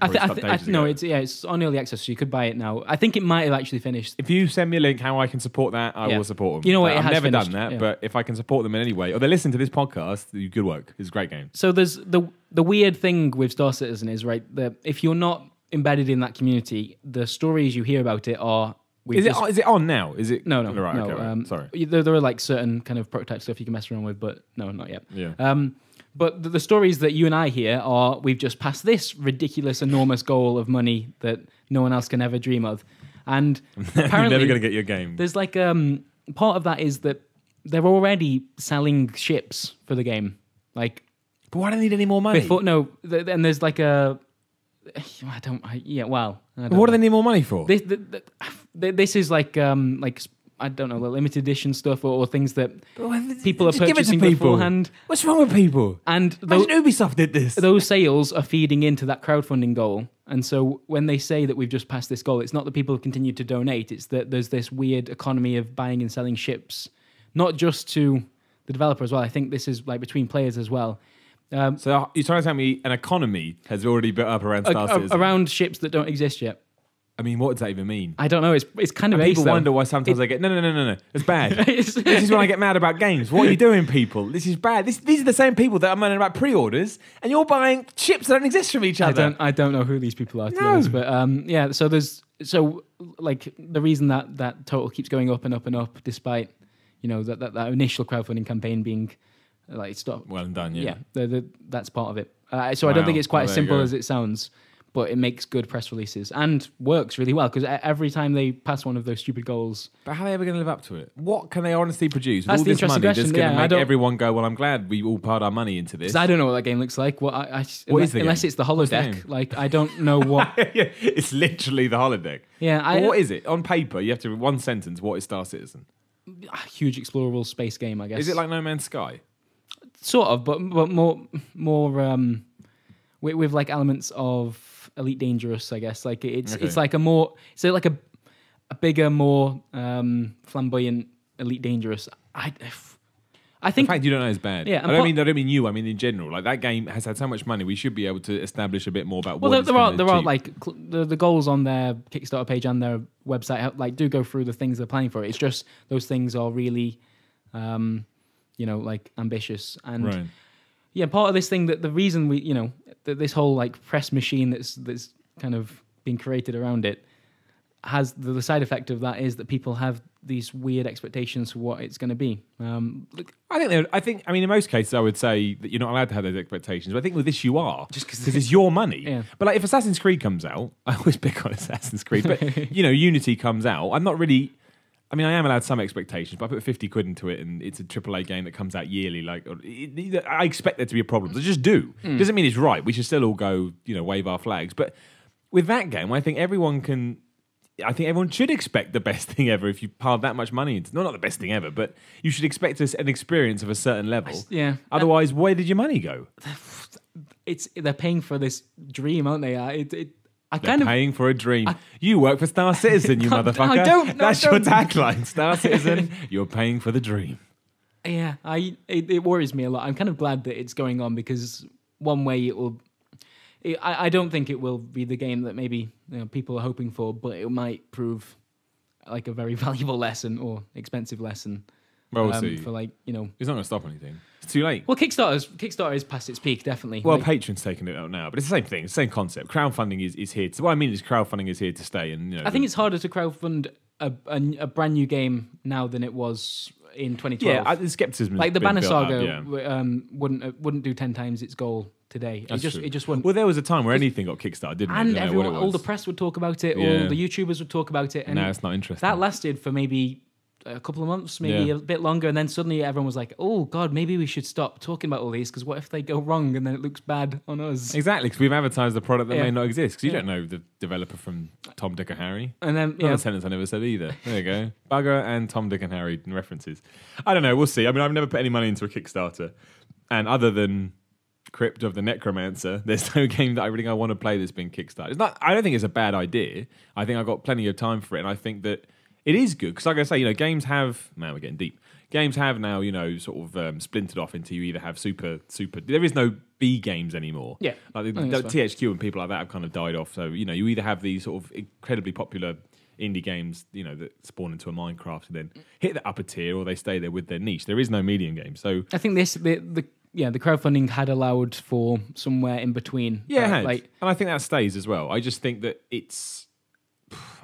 No, it's on early access, so you could buy it now. I think it might have actually finished. If you send me a link how I can support that, I will support them. You know what? I've never done that, but if I can support them in any way, or they listen to this podcast, good work. It's a great game. So there's the weird thing with Star Citizen is that if you're not embedded in that community, the stories you hear about it are. Is it on now? Is it? No. Right, no. Okay, right. Sorry. There are like certain kind of prototype stuff you can mess around with, but no, not yet. Yeah. But the stories that you and I hear are we've just passed this ridiculous, enormous goal of money that no one else can ever dream of, and apparently you're never going to get your game. There's like part of that is that they're already selling ships for the game, like. But why do they need any more money? And there's like a. What do they need more money for? This is like I don't know, limited edition stuff or things that people are purchasing beforehand. What's wrong with people? And imagine Ubisoft did this. Those sales are feeding into that crowdfunding goal. And so when they say that we've just passed this goal, it's not that people continue to donate. It's that there's this weird economy of buying and selling ships, not just to the developer as well. I think this is like between players as well. So you're trying to tell me an economy has already built up around Star Citizen? Around ships that don't exist yet. I mean, what does that even mean? I don't know. It's kind of ace, people wonder why sometimes I get no. It's bad. This is when I get mad about games. What are you doing, people? This is bad. These are the same people that are moaning about pre-orders, and you're buying ships that don't exist from each other. I don't know who these people are, to be honest, but yeah. So like the reason that total keeps going up and up and up, despite that initial crowdfunding campaign being like stopped. Well done, yeah. That's part of it. So I don't think it's quite as simple as it sounds. But it makes good press releases and works really well because every time they pass one of those stupid goals. But how are they ever going to live up to it? What can they honestly produce? That's all the this money interesting that's question. going to make everyone go, well, I'm glad we all poured our money into this. Because I don't know what that game looks like. Unless it's the holodeck. Like, I don't know what. Yeah, it's literally the holodeck. Yeah. What is it? On paper, you have to, one sentence, what is Star Citizen? A huge explorable space game, I guess. Is it like No Man's Sky? Sort of, but more with like elements of Elite Dangerous, I guess. Like it's like a bigger, more flamboyant Elite Dangerous. I think the fact you don't know is bad. Yeah, I don't mean you. I mean in general. Like that game has had so much money. We should be able to establish a bit more about. Well, there are like the goals on their Kickstarter page and their website. Like do go through the things they're planning for. It's just those things are really, like ambitious and. Right. Yeah, part of this thing that the reason that this whole like press machine that's kind of been created around it has the side effect of that is that people have these weird expectations for what it's going to be. I think in most cases I would say that you're not allowed to have those expectations. But I think with this you are, just because it's your money. Yeah. But like if Assassin's Creed comes out, I always pick on Assassin's Creed. But Unity comes out, I'm not really. I mean, I am allowed some expectations, but I put 50 quid into it, and it's a AAA game that comes out yearly. Like, I expect there to be a problem. I just do. Doesn't mean it's right. We should still all go, wave our flags. But with that game, I think everyone should expect the best thing ever if you piled that much money into. Not the best thing ever, but you should expect an experience of a certain level. Yeah. Otherwise, where did your money go? They're paying for this dream, aren't they? They're paying for a dream. You work for Star Citizen, you motherfucker. I don't. That's your tagline. Star Citizen, you're paying for the dream. Yeah, it worries me a lot. I'm kind of glad that it's going on because one way it will. I don't think it will be the game that maybe people are hoping for, but it might prove like a very valuable lesson or expensive lesson. Well, we'll see. For like it's not going to stop anything. It's too late. Well, Kickstarter is past its peak, definitely. Well, Patreon's taking it out now, but it's the same thing. It's the same concept. Crowdfunding is here. What I mean is crowdfunding is here to stay. And I think it's harder to crowdfund a brand new game now than it was in 2012. Yeah, the skepticism. Like the Banner Saga wouldn't do 10 times its goal today. It just wouldn't. Well, there was a time where anything got kickstarted, didn't it? And everyone, all the press would talk about it. All the YouTubers would talk about it. And now it's not interesting. That lasted for maybe a couple of months, maybe a bit longer, and then suddenly everyone was like, "Oh God, maybe we should stop talking about all these because what if they go wrong and then it looks bad on us?" Exactly, because we've advertised a product that may not exist. Because you don't know the developer from Tom, Dick, and Harry. And then Not a sentence I never said either. There you go, Bugger and Tom, Dick, and Harry references. I don't know. We'll see. I mean, I've never put any money into a Kickstarter, and other than Crypt of the Necromancer, there's no game that I want to play that's been Kickstarted. It's not. I don't think it's a bad idea. I think I've got plenty of time for it, and I think that it is good because, like I say, games have. Man, we're getting deep. Games have now, sort of splintered off into you either have super. There is no B games anymore. Yeah, like the THQ and people like that have kind of died off. So you either have these sort of incredibly popular indie games, that spawn into a Minecraft and then hit the upper tier, or they stay there with their niche. There is no medium game. So I think the crowdfunding had allowed for somewhere in between. Yeah, it had. And I think that stays as well. I just think that it's.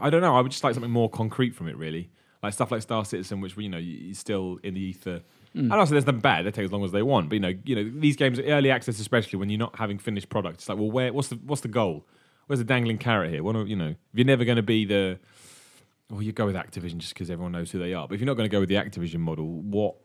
I don't know. I would just like something more concrete from it, really. Like stuff like Star Citizen, which you're still in the ether. And also, there's nothing bad. They take as long as they want. But these games, early access, especially when you're not having finished products, it's like, well, what's the goal? Where's the dangling carrot here? If you're never going to be the, you go with Activision just because everyone knows who they are. But if you're not going to go with the Activision model,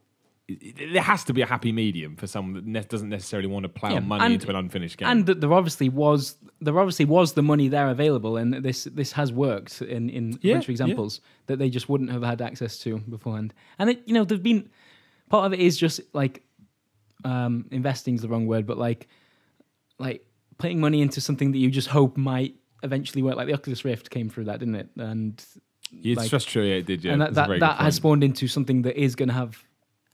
there has to be a happy medium for someone that doesn't necessarily want to plow money into an unfinished game. And there obviously was the money there available, and this has worked in a bunch of examples that they just wouldn't have had access to beforehand. And there've been part of it is just like investing is the wrong word, but like putting money into something that you just hope might eventually work. Like the Oculus Rift came through that, didn't it? And it's just true, it did. Yeah, and that has spawned into something that is going to have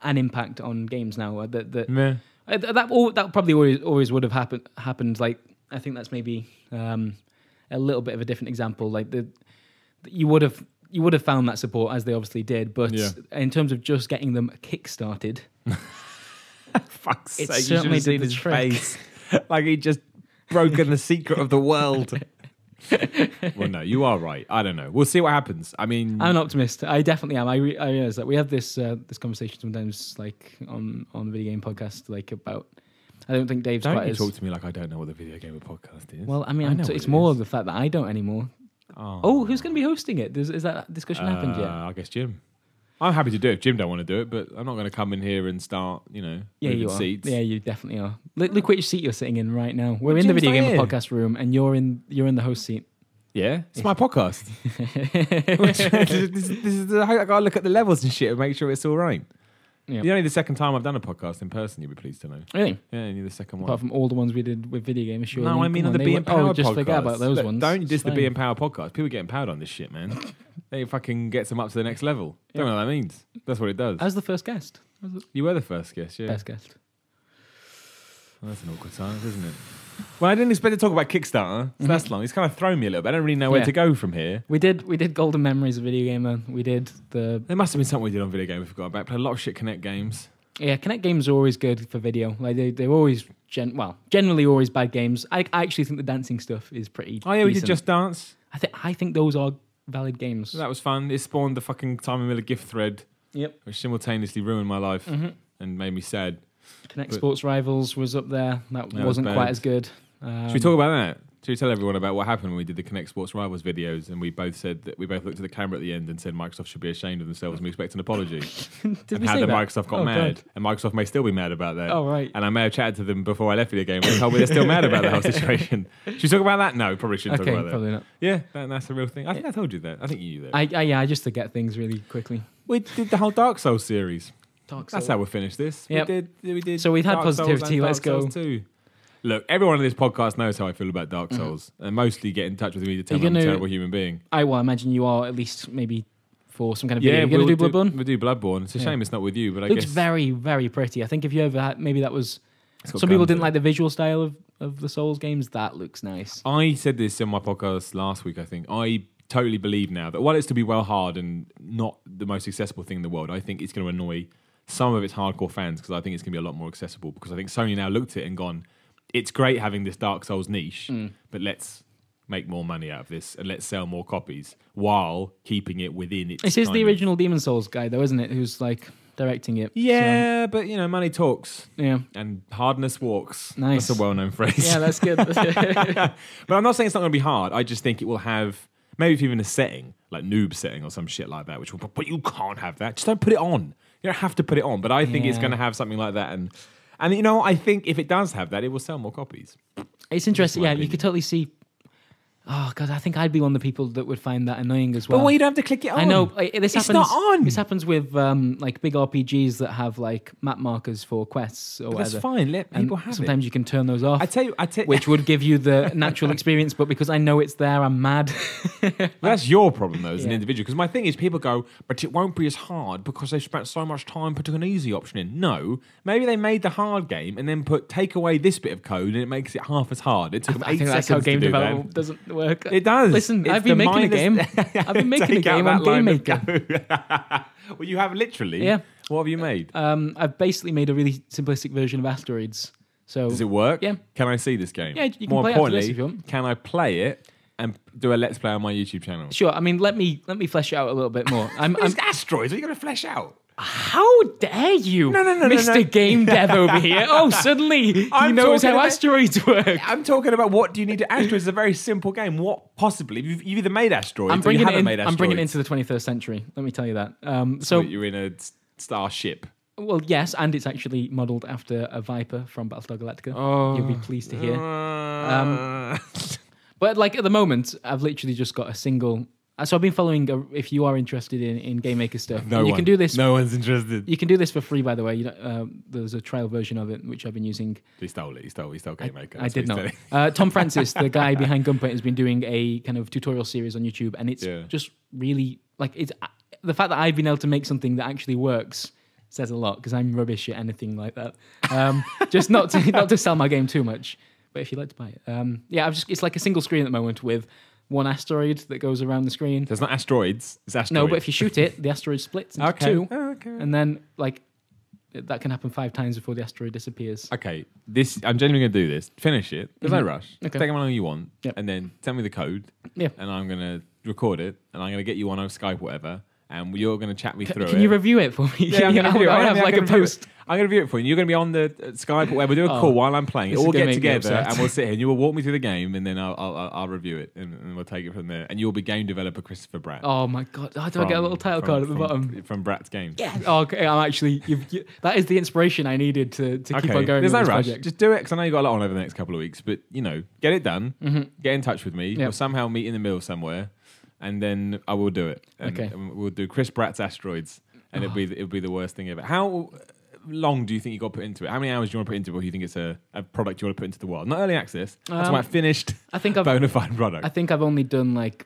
an impact on games now. That probably always would have happened. Like I think that's maybe a little bit of a different example. Like you would have found that support as they obviously did, but in terms of just getting them kickstarted, fuck's it sake, certainly you did the trick. Face. Like he just broken the secret of the world. Well, no, you are right. I don't know. We'll see what happens. I mean, I'm an optimist. I definitely am. I realize that we have this conversation sometimes, like on the video game podcast, like about. I don't think Dave's quite as. Don't talk to me like I don't know what the video gamer podcast is. Well, I mean, it's more of the fact that I don't anymore. Oh, who's going to be hosting it? Is that discussion happened yet? I guess Jim. I'm happy to do it if Jim don't want to do it, but I'm not going to come in here and start, moving seats. Yeah, you definitely are. Look which seat you're sitting in right now. We're in the video gamer podcast room, and you're in the host seat. Yeah, it's my podcast. this is I got to look at the levels and shit and make sure it's all right. Yeah. You're only the second time I've done a podcast in person, you'll be pleased to know. Really? Yeah, you're the second one. Apart from all the ones we did with VideoGamer, sure. No, I mean on the Be-Mpowered podcast. Just forget about those ones. Don't diss the Be-Mpowered podcast. People get empowered on this shit, man. They fucking gets them up to the next level. Don't know what that means. That's what it does. As the first guest. You were the first guest, yeah. Best guest. Well, that's an awkward silence, isn't it? Well, I didn't expect to talk about Kickstarter. So that's long. It's kind of thrown me a little bit. I don't really know where to go from here. We did Golden Memories of VideoGamer. We did the. There must have been something we did on VideoGamer we forgot about. Played a lot of shit Kinect games. Yeah, Kinect games are always good for video. Like they're always generally always bad games. I actually think the dancing stuff is pretty. Oh yeah, we decent. did Just Dance. I think those are valid games. That was fun. It spawned the fucking Simon Miller gift thread. Yep. Which simultaneously ruined my life and made me sad. Kinect Sports Rivals was up there. That wasn't quite as good. Should we talk about that? Should we tell everyone about what happened when we did the Kinect Sports Rivals videos and we both said that we both looked at the camera at the end and said Microsoft should be ashamed of themselves and we expect an apology. Did and how Microsoft got mad. God. And Microsoft may still be mad about that. Oh, right. And I may have chatted to them before I left video game and they told me they're still mad about the whole situation. Should we talk about that? No, probably shouldn't talk about that. Probably not. Yeah, that's the real thing. I think I told you that. I think you knew that. I just forget things really quickly. We did the whole Dark Souls series. Dark Souls. That's how we finished this. Yep. We did. So we've had Dark positivity. Souls Let's go. Too. Look, everyone on this podcast knows how I feel about Dark Souls, and mostly get in touch with me to tell me I'm a terrible human being. I imagine you are at least maybe for some kind of video. You're going to do Bloodborne? We'll do Bloodborne. It's a shame it's not with you, but I guess... It looks very, very pretty. I think if you ever had... Maybe that was... Some people didn't like the visual style of the Souls games. That looks nice. I said this in my podcast last week, I think. I totally believe now that while it's to be well hard and not the most accessible thing in the world, I think it's going to annoy some of its hardcore fans because I think it's going to be a lot more accessible because I think Sony now looked at it and gone... It's great having this Dark Souls niche, but let's make more money out of this and let's sell more copies while keeping it within its... This is the original Demon Souls guy, though, isn't it? Who's like directing it. Yeah, but money talks. Yeah. And hardness walks. Nice. That's a well-known phrase. Yeah, that's good. But I'm not saying it's not going to be hard. I just think it will have Maybe if even a setting, like noob setting or some shit like that, which will, but you can't have that. Just don't put it on. You don't have to put it on. But I think it's going to have something like that. And you know, I think if it does have that, it will sell more copies. It's interesting. Yeah, you could totally see. Oh god, I think I'd be one of the people that would find that annoying as well. But well, you don't have to click it on. I know this happens. It's not on. This happens with like big RPGs that have like map markers for quests or whatever. That's fine. Let people have sometimes you can turn those off. I tell you, which would give you the natural experience, but because I know it's there, I'm mad. That's your problem though, as an individual. Because my thing is, people go, but it won't be as hard because they spent so much time putting an easy option in. No, maybe they made the hard game and then take away this bit of code and it makes it half as hard. It took them 8 seconds that's how game to do development that. doesn't work. It does. Listen, I've been making a game. I've been making a game on Game Maker. Well, you have literally. Yeah. What have you made? I've basically made a really simplistic version of Asteroids. So does it work? Yeah. Can I see this game? Yeah, you can More play after importantly, this if you want. can I play it and do a let's play on my YouTube channel? Sure. I mean, let me flesh it out a little bit more. It's Asteroids. What are you going to flesh out? How dare you, Mr. Game Dev over here? Oh, suddenly he knows how Asteroids work. I'm talking about what do you need to... Asteroids is a very simple game. What possibly... You've either made Asteroids or you haven't made Asteroids. I'm bringing it into the 21st century. Let me tell you that. So you're in a starship. Well, yes, and it's actually modelled after a Viper from Battlestar Galactica. Oh. You'll be pleased to hear. But like at the moment, I've literally just got a single... So I've been following. If you are interested in Game Maker stuff, you can do this. No one's interested. You can do this for free, by the way. There's a trial version of it which I've been using. He stole it. He stole Game Maker. I did not. Tom Francis, the guy behind Gunpoint, has been doing a kind of tutorial series on YouTube, and it's just really like it's the fact that I've been able to make something that actually works says a lot because I'm rubbish at anything like that. Just not to sell my game too much, but if you'd like to buy it, it's like a single screen at the moment with one asteroid that goes around the screen. There's not asteroids. It's asteroids. No, but if you shoot it, the asteroid splits into two. Oh, okay. And then, like, that can happen 5 times before the asteroid disappears. Okay, I'm genuinely going to do this. Finish it. There's no rush. Okay. Take how long you want. Yep. And then tell me the code. Yeah. And I'm going to record it. And I'm going to get you on over Skype or whatever. And you're going to chat me through it. Can you review it for me? Yeah, I'm going to have like a post. I'm going to review it for you. You're going to be on the Skype or whatever. We'll do a call while I'm playing it. We'll get together and we'll sit here and you will walk me through the game and then I'll review it and we'll take it from there. And you'll be game developer Christopher Bratt. Oh my God. Do I get a little title card at the bottom? From Bratt's game. Yeah. Oh, okay. I'm actually, that is the inspiration I needed to keep on going. There's no rush. Project. Just do it because I know you've got a lot on over the next couple of weeks. But, get it done. Mm-hmm. Get in touch with me. Yep. We'll somehow meet in the middle somewhere. And then I will do it. And we'll do Chris Bratt's Asteroids. And it'll be the worst thing ever. How long do you think you got to put into it? How many hours do you want to put into it before you think it's a product you want to put into the world? Not early access. That's about finished, bona fide product. I think I've only done like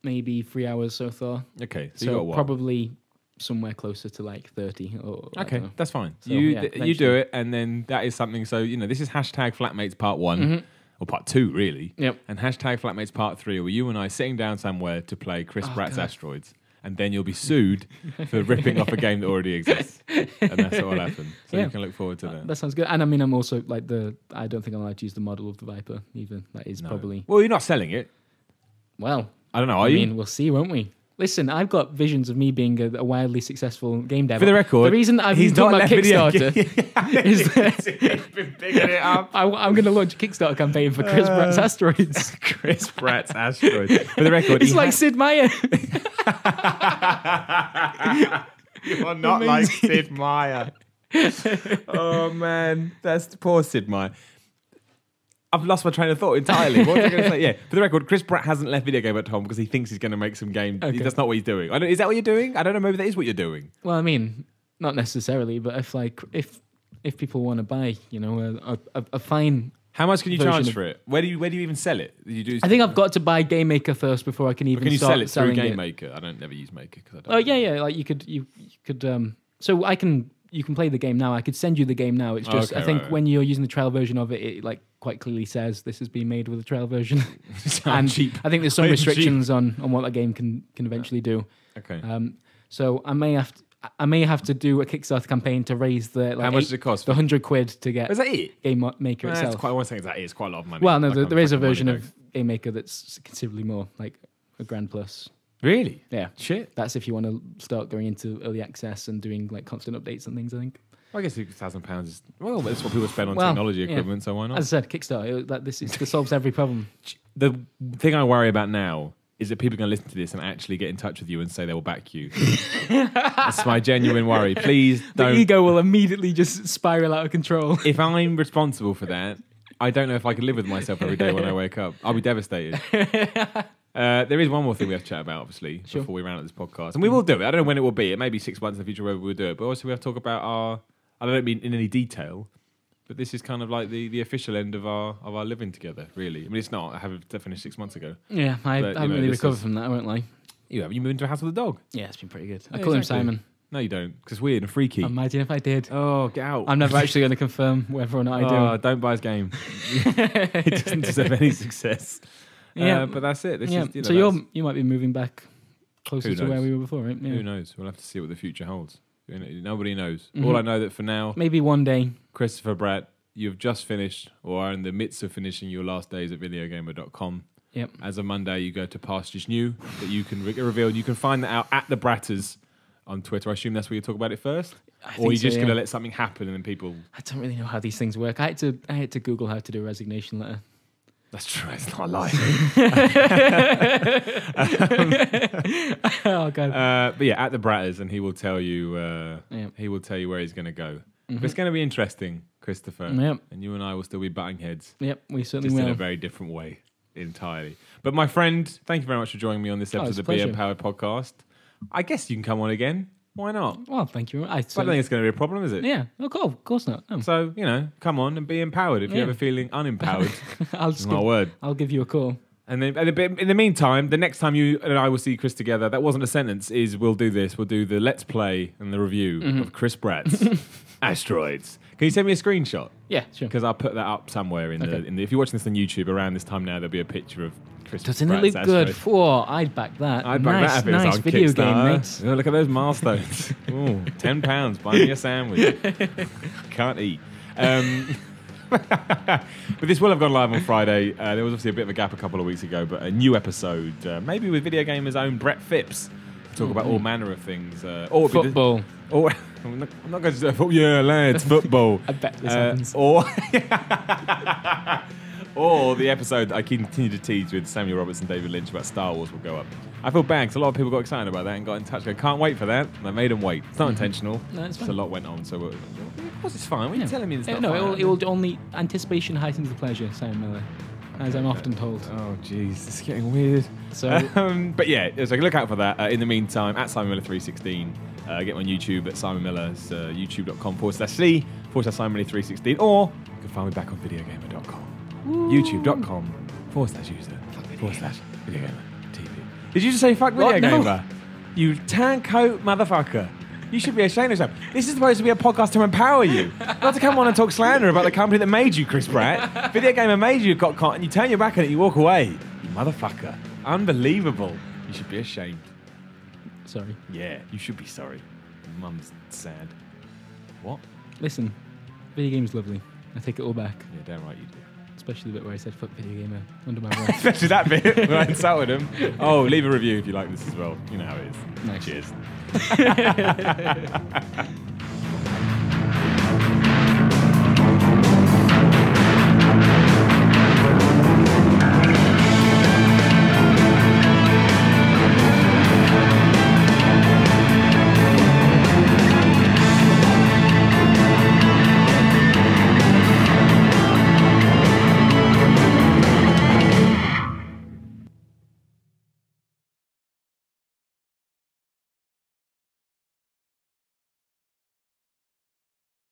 maybe 3 hours so far. Okay. So you got what? Probably somewhere closer to like 30. Okay, that's fine. So, you do it, and then that is something. So, this is hashtag Flatmates Part 1. Mm-hmm. Or part 2, really. Yep. And hashtag Flatmates Part 3, where you and I sitting down somewhere to play Chris Bratt's Asteroids. And then you'll be sued for ripping off a game that already exists. And that's what will happen. So you can look forward to that. That sounds good. And I mean, I'm also like I don't think I'm allowed to use the model of the Viper either. That is probably... Well, you're not selling it. Well... I don't know, are you? I mean, we'll see, won't we? Listen, I've got visions of me being a wildly successful game dev. For the record, the reason that I've been talking about Kickstarter is that he's been bigging it up. I'm going to launch a Kickstarter campaign for Chris Bratt's Asteroids. Chris Bratt's Asteroids. For the record, it's like Sid Meier. You are not like Sid Meier. Oh man, that's poor Sid Meier. I've lost my train of thought entirely. What was I going to say? Yeah, for the record, Chris Bratt hasn't left VideoGamer.com because he thinks he's going to make some game. Okay. That's not what he's doing. Is that what you're doing? I don't know. Maybe that is what you're doing. Well, I mean, not necessarily, but if people want to buy, a fine. How much can you charge for it? Where do you even sell it? I think I've got to buy Game Maker first before I can even start sell it through selling Game Maker? I don't never use Maker because I don't. Oh yeah. Like you could. So I can. You can play the game now. I could send you the game now. It's just I think when you're using the trial version of it, it like quite clearly says this has been made with a trial version. And cheap. I think there's some restrictions on what that game can eventually do. Okay. So I may have to do a Kickstarter campaign to raise the how much does it cost? The £100 to get. Is that it? Game Maker itself. That's quite. One thing that is quite a lot of money. Well, no, there is a version of Game Maker that's considerably more, like $1,000 plus. Really? Yeah. Shit. That's if you want to start going into early access and doing like constant updates and things, I think. Well, I guess £1,000 is... Well, that's what people spend on technology equipment, so why not? As I said, Kickstarter, this solves every problem. The thing I worry about now is that people are going to listen to this and actually get in touch with you and say they will back you. That's my genuine worry. Please don't. The ego will immediately just spiral out of control. If I'm responsible for that, I don't know if I can live with myself every day when I wake up. I'll be devastated. There is one more thing we have to chat about, obviously, before we round up this podcast. And we will do it. I don't know when it will be. It may be 6 months in the future where we'll do it. But also we have to talk about I don't mean in any detail, but this is kind of like the official end of our living together, really. I mean, it's not. I have finished 6 months ago. Yeah, I haven't really recovered from that, I won't lie. You moved into a house with a dog? Yeah, it's been pretty good. I call him Simon. No, you don't, because it's weird and freaky. Imagine if I did. Oh, get out. I'm never actually going to confirm whether or not I do. Oh, don't buy his game. It doesn't deserve any success. Yeah, but that's it. This is, so you might be moving back closer to where we were before, right? Yeah. Who knows? We'll have to see what the future holds. Nobody knows. All I know that for now, maybe one day, Christopher Bratt, you've just finished or are in the midst of finishing your last days at VideoGamer.com. Yep. As of Monday, you go to Pastures New that you can reveal. You can find that out at the Bratters on Twitter. I assume that's where you talk about it first, or you're just going to let something happen and then people. I don't really know how these things work. I had to Google how to do a resignation letter. That's true. It's not a lie. Oh god. But yeah, at the Bratters, and he will tell you. He will tell you where he's going to go. But it's going to be interesting, Christopher. Yep. And you and I will still be butting heads. Yep, we certainly just will. in a very different way, entirely. But my friend, thank you very much for joining me on this episode of the Be-Mpowered podcast. I guess you can come on again. Why not? Well, thank you. I don't think it's going to be a problem, is it? Yeah, of course not. No. So, come on and be empowered if you're ever feeling unempowered. I'll give you a call. And then in the meantime, the next time you and I will see Chris together, that wasn't a sentence, we'll do this. We'll do the Let's Play and the review of Chris Bratt's Asteroids. Can you send me a screenshot? Yeah, sure. Because I'll put that up somewhere in the if you're watching this on YouTube around this time now, there'll be a picture of Chris Bratt's Doesn't it look good? I'd back that. I'd back that if it was on video Kickstarter. game, mate. Look at those milestones. Ooh, £10, buy me a sandwich. Can't eat. But this will have gone live on Friday. There was obviously a bit of a gap a couple of weeks ago, but a new episode, maybe with VideoGamer's own Brett Phipps, to talk about all manner of things. Or football. I'm not going to say football. Yeah, lads, football. I bet this happens. Or the episode that I continue to tease with Samuel Roberts and David Lynch about Star Wars will go up. I feel bad because a lot of people got excited about that and got in touch. I can't wait for that. And I made them wait. It's not intentional. No, it's fine. Just a lot went on. So, of course, it's fine. What are you telling me it's not fine? No, it will only anticipation heightens the pleasure, Simon Miller, as I'm often told. Oh, jeez, it's getting weird. So, but yeah, so look out for that. In the meantime, at Simon Miller 316, get me on YouTube at Simon Miller's youtube.com/C/Simon Miller 316, or you can find me back on VideoGamer.com. YouTube.com/user/VideoGamer TV. Did you just say fuck VideoGamer? No. You turncoat motherfucker. You should be ashamed of yourself. This is supposed to be a podcast to empower you. Not to come on and talk slander about the company that made you, Chris Bratt. VideoGamer made you, got caught, and you turn your back on it, you walk away. You motherfucker. Unbelievable. You should be ashamed. Sorry. Yeah, you should be sorry. Mum's sad. What? Listen, video game's lovely. I take it all back. Yeah, damn right you do. Especially the bit where I said fuck video gamer under my breath. Especially that bit where I insulted him. Oh, leave a review if you like this as well. You know how it is. Nice. Cheers.